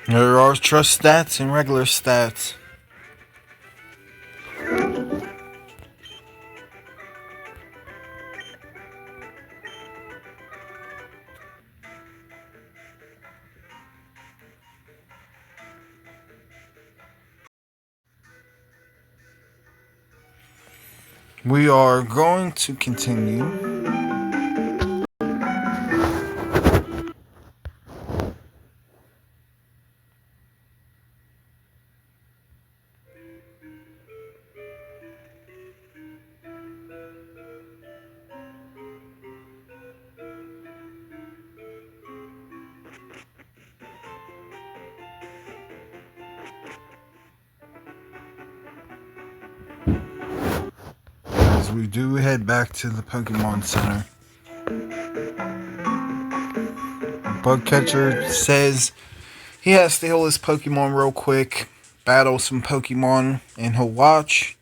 There are trust stats and regular stats. We are going to continue. As we do head back to the Pokemon Center. Bugcatcher says he has to heal his Pokemon real quick, battle some Pokemon, and he'll watch.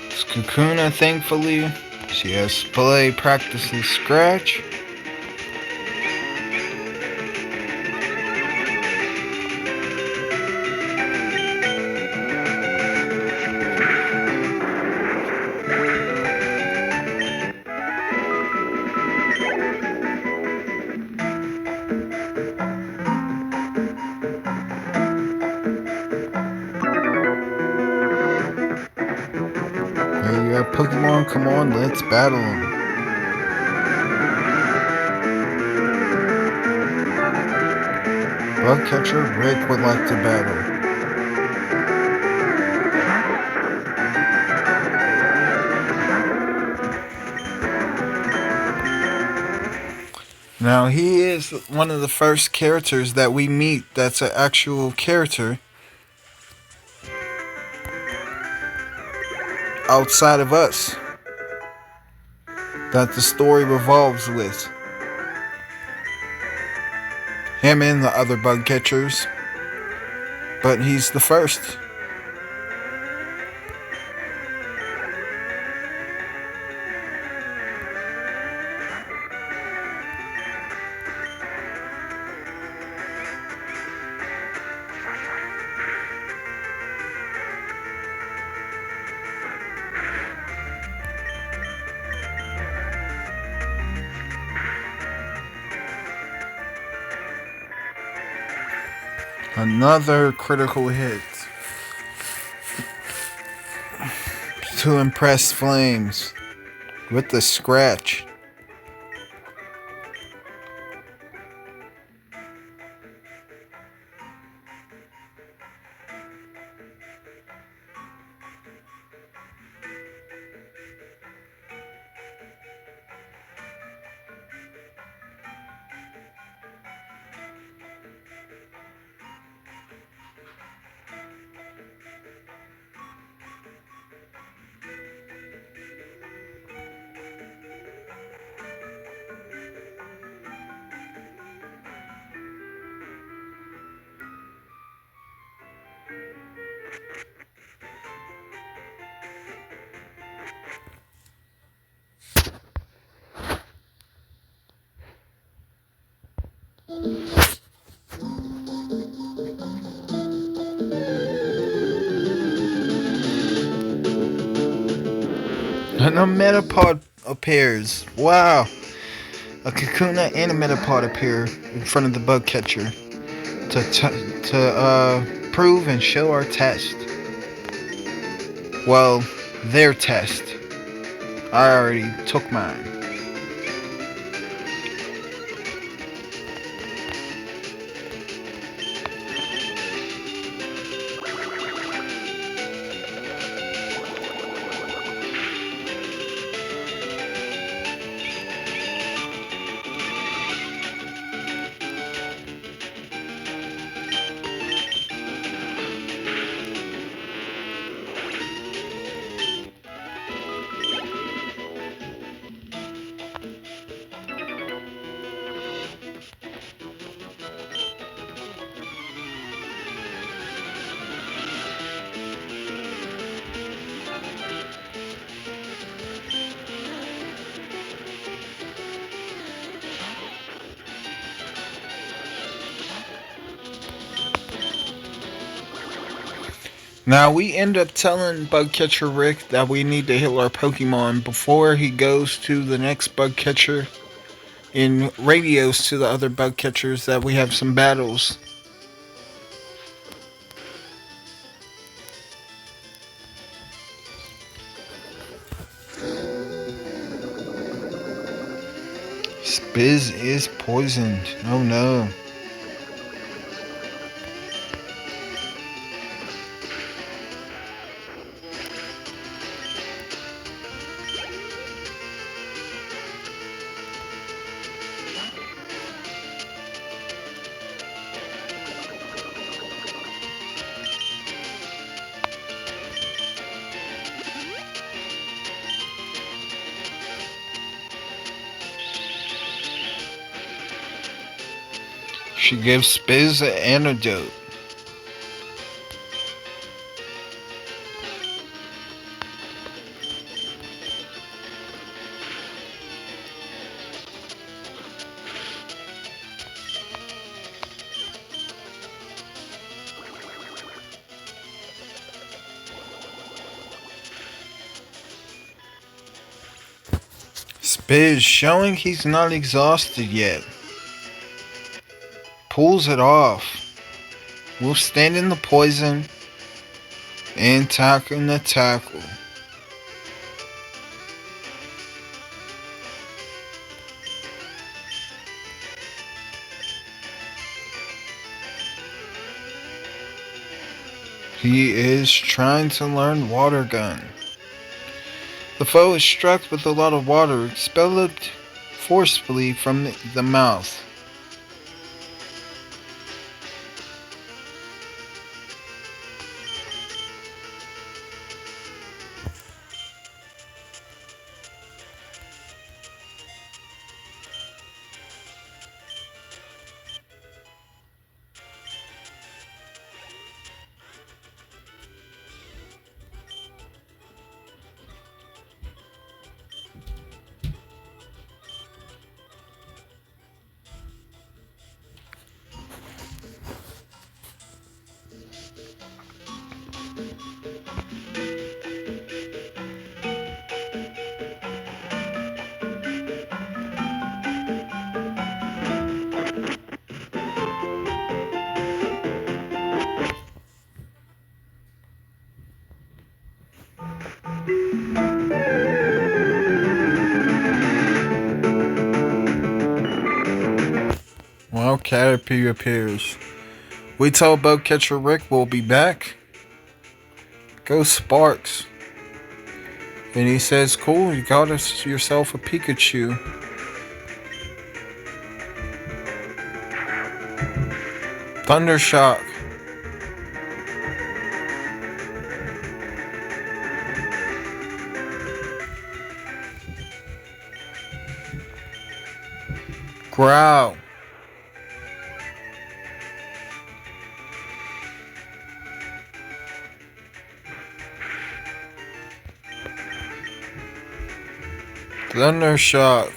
It's Kakuna, thankfully. She has to play, practice, and scratch. Hey, you have Pokemon? Come on, let's battle them. Bugcatcher Rick would like to battle. Now, he is one of the first characters that we meet that's an actual character outside of us that the story revolves with. him and the other bug catchers, but he's the first. Another critical hit to impress Flames with the scratch. And a Metapod appears. Wow. A Kakuna and a Metapod appear in front of the bug catcher to prove and show our test. Well, their test. I already took mine. Now we end up telling bug catcher Rick that we need to heal our Pokemon before he goes to the next bug catcher and radios to the other bug catchers that we have some battles. Spiz is poisoned. Oh no. She gives Spiz an antidote. Spiz showing he's not exhausted yet. Pulls it off. Withstanding the poison and tackling the tackle. He is trying to learn Water Gun. The foe is struck with a lot of water expelled forcefully from the mouth. Caterpie appears. We tell Bug Catcher Rick we'll be back. Go Sparks. And he says, cool, you got yourself a Pikachu. Thundershock. Growl. Thundershock.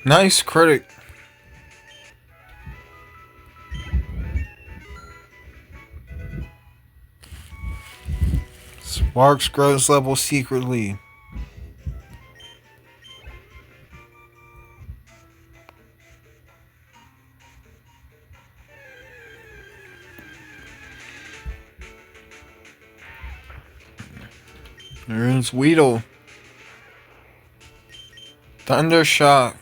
Nice critic. Sparks grows level secretly. There's Weedle. Thundershock.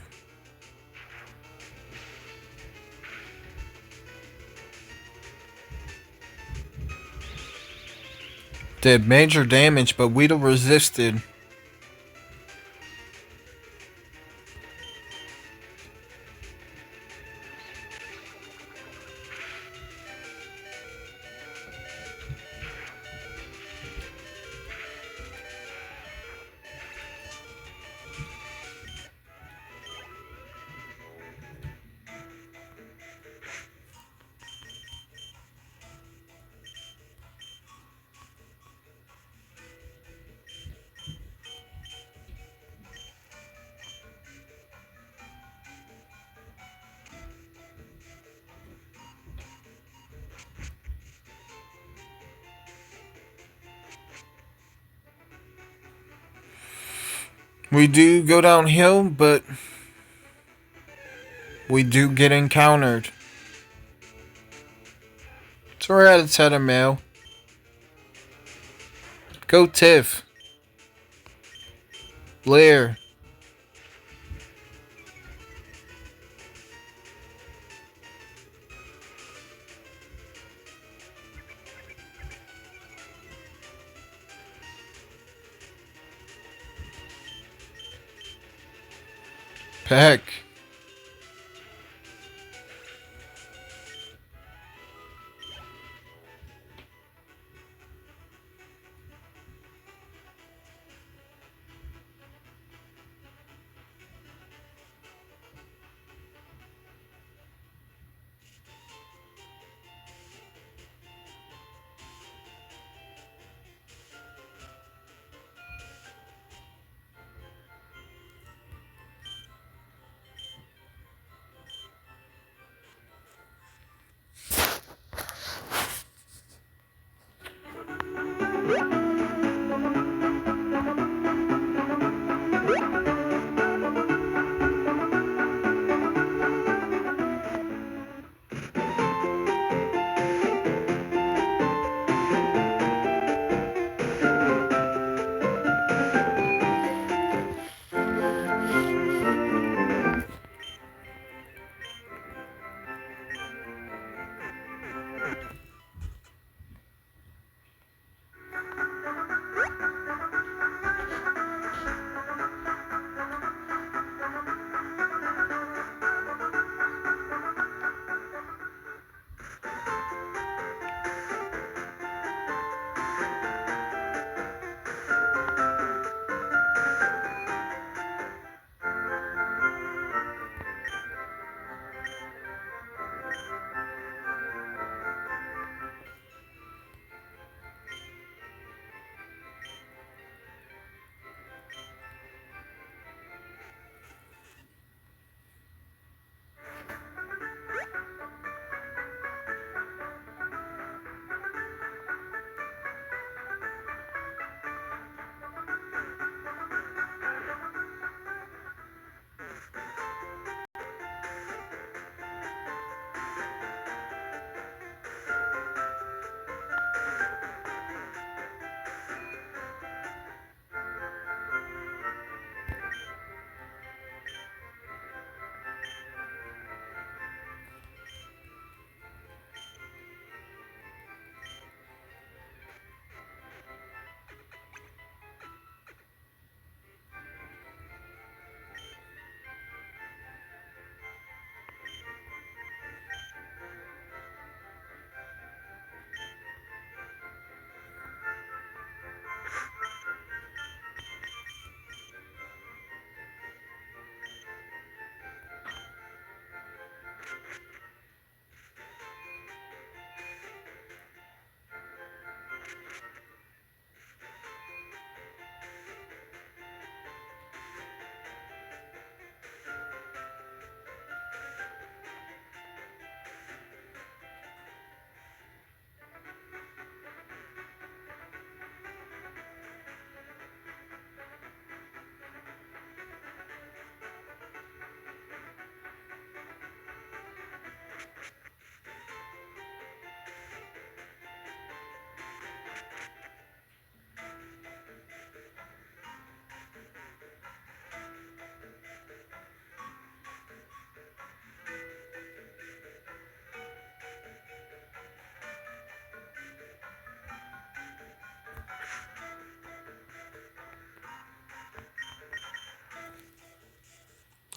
Did major damage, but Weedle resisted. We do go downhill, but we do get encountered. So we're at a Rattata mail. Go Tiff. Blair. Peck.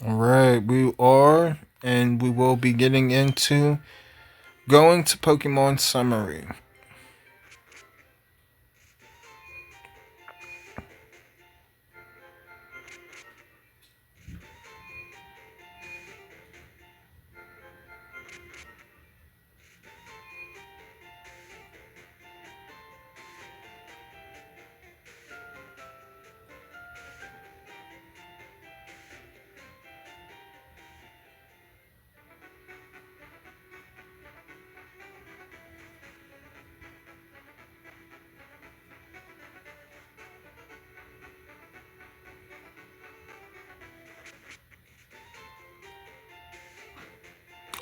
Alright, we are, and we will be getting into going to Pokemon Summary.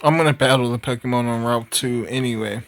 I'm gonna battle the Pokemon on Route 2 anyway.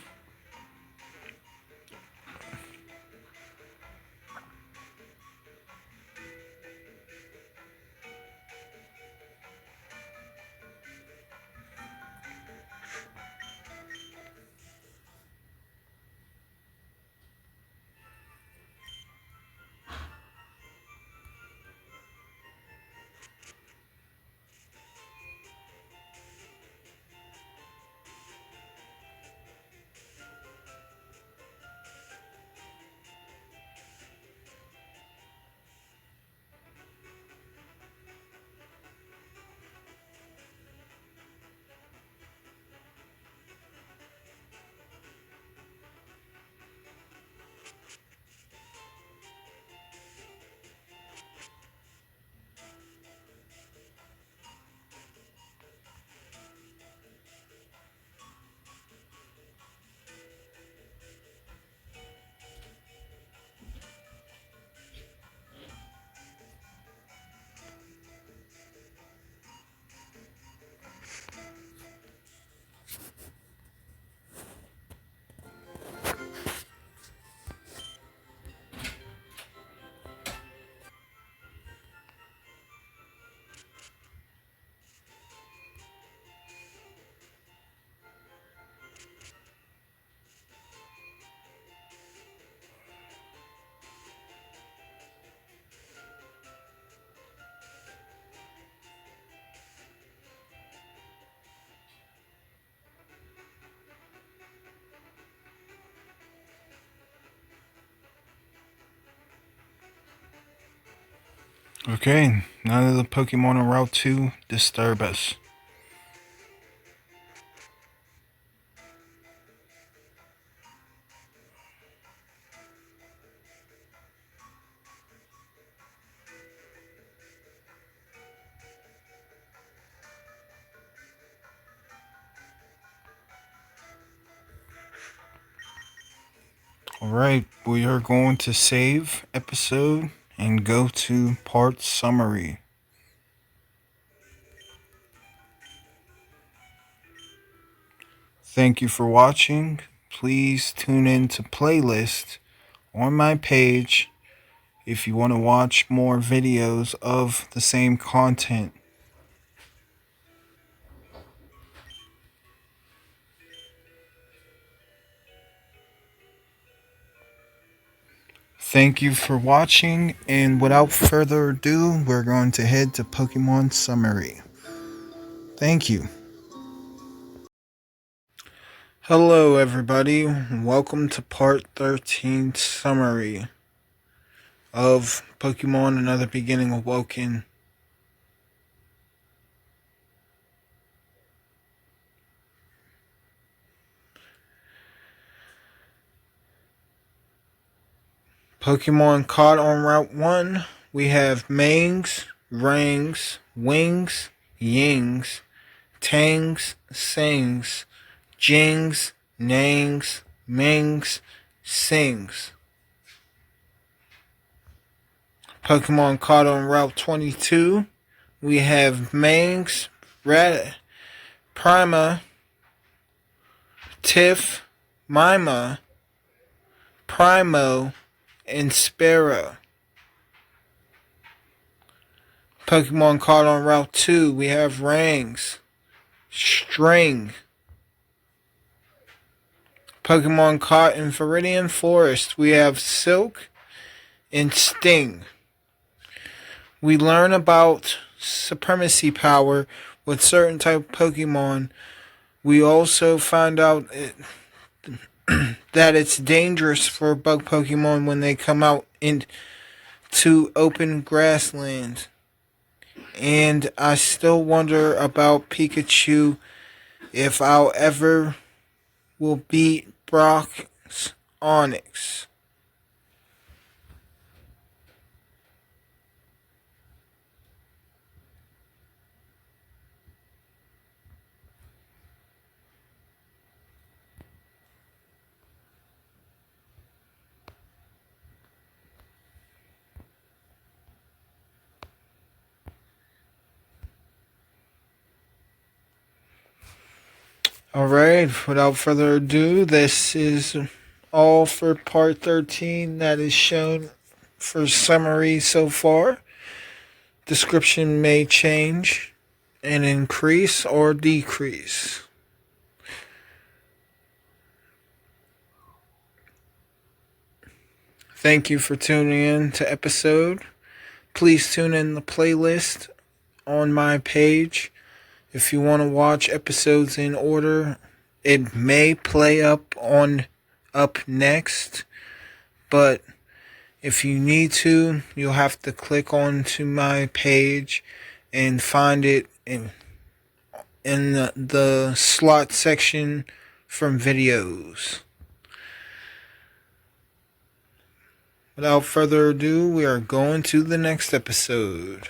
Okay, none of the Pokemon on Route 2 disturb us. Alright, we are going to save episode and go to part summary. Thank you for watching. Please tune in to playlist on my page if you want to watch more videos of the same content. Thank you for watching, and without further ado, we're going to head to Pokemon Summary. Thank you. Hello everybody, welcome to part 13 summary of Pokemon Another Beginning Awoken. Pokemon caught on Route 1, we have Mangs, Rangs, Wings, Yings, Tangs, Sings, Jings, Nangs, Mings, Sings. Pokemon caught on Route 22, we have Mangs, Prima, Tiff, Mima, Primo, and Sparrow. Pokemon caught on Route 2, we have Rangs, String. Pokemon caught in Viridian Forest, we have Silk and Sting. We learn about Supremacy Power with certain type of Pokemon. We also find out that it's dangerous for bug Pokemon when they come out into open grasslands. And I still wonder about Pikachu, if I'll ever will beat Brock's Onix. Alright, without further ado, this is all for part 13 that is shown for summary so far. Description may change and increase or decrease. Thank you for tuning in to episode. Please tune in the playlist on my page. If you want to watch episodes in order, it may play up next, but if you need to, you'll have to click onto my page and find it in the slot section from videos. Without further ado, we are going to the next episode.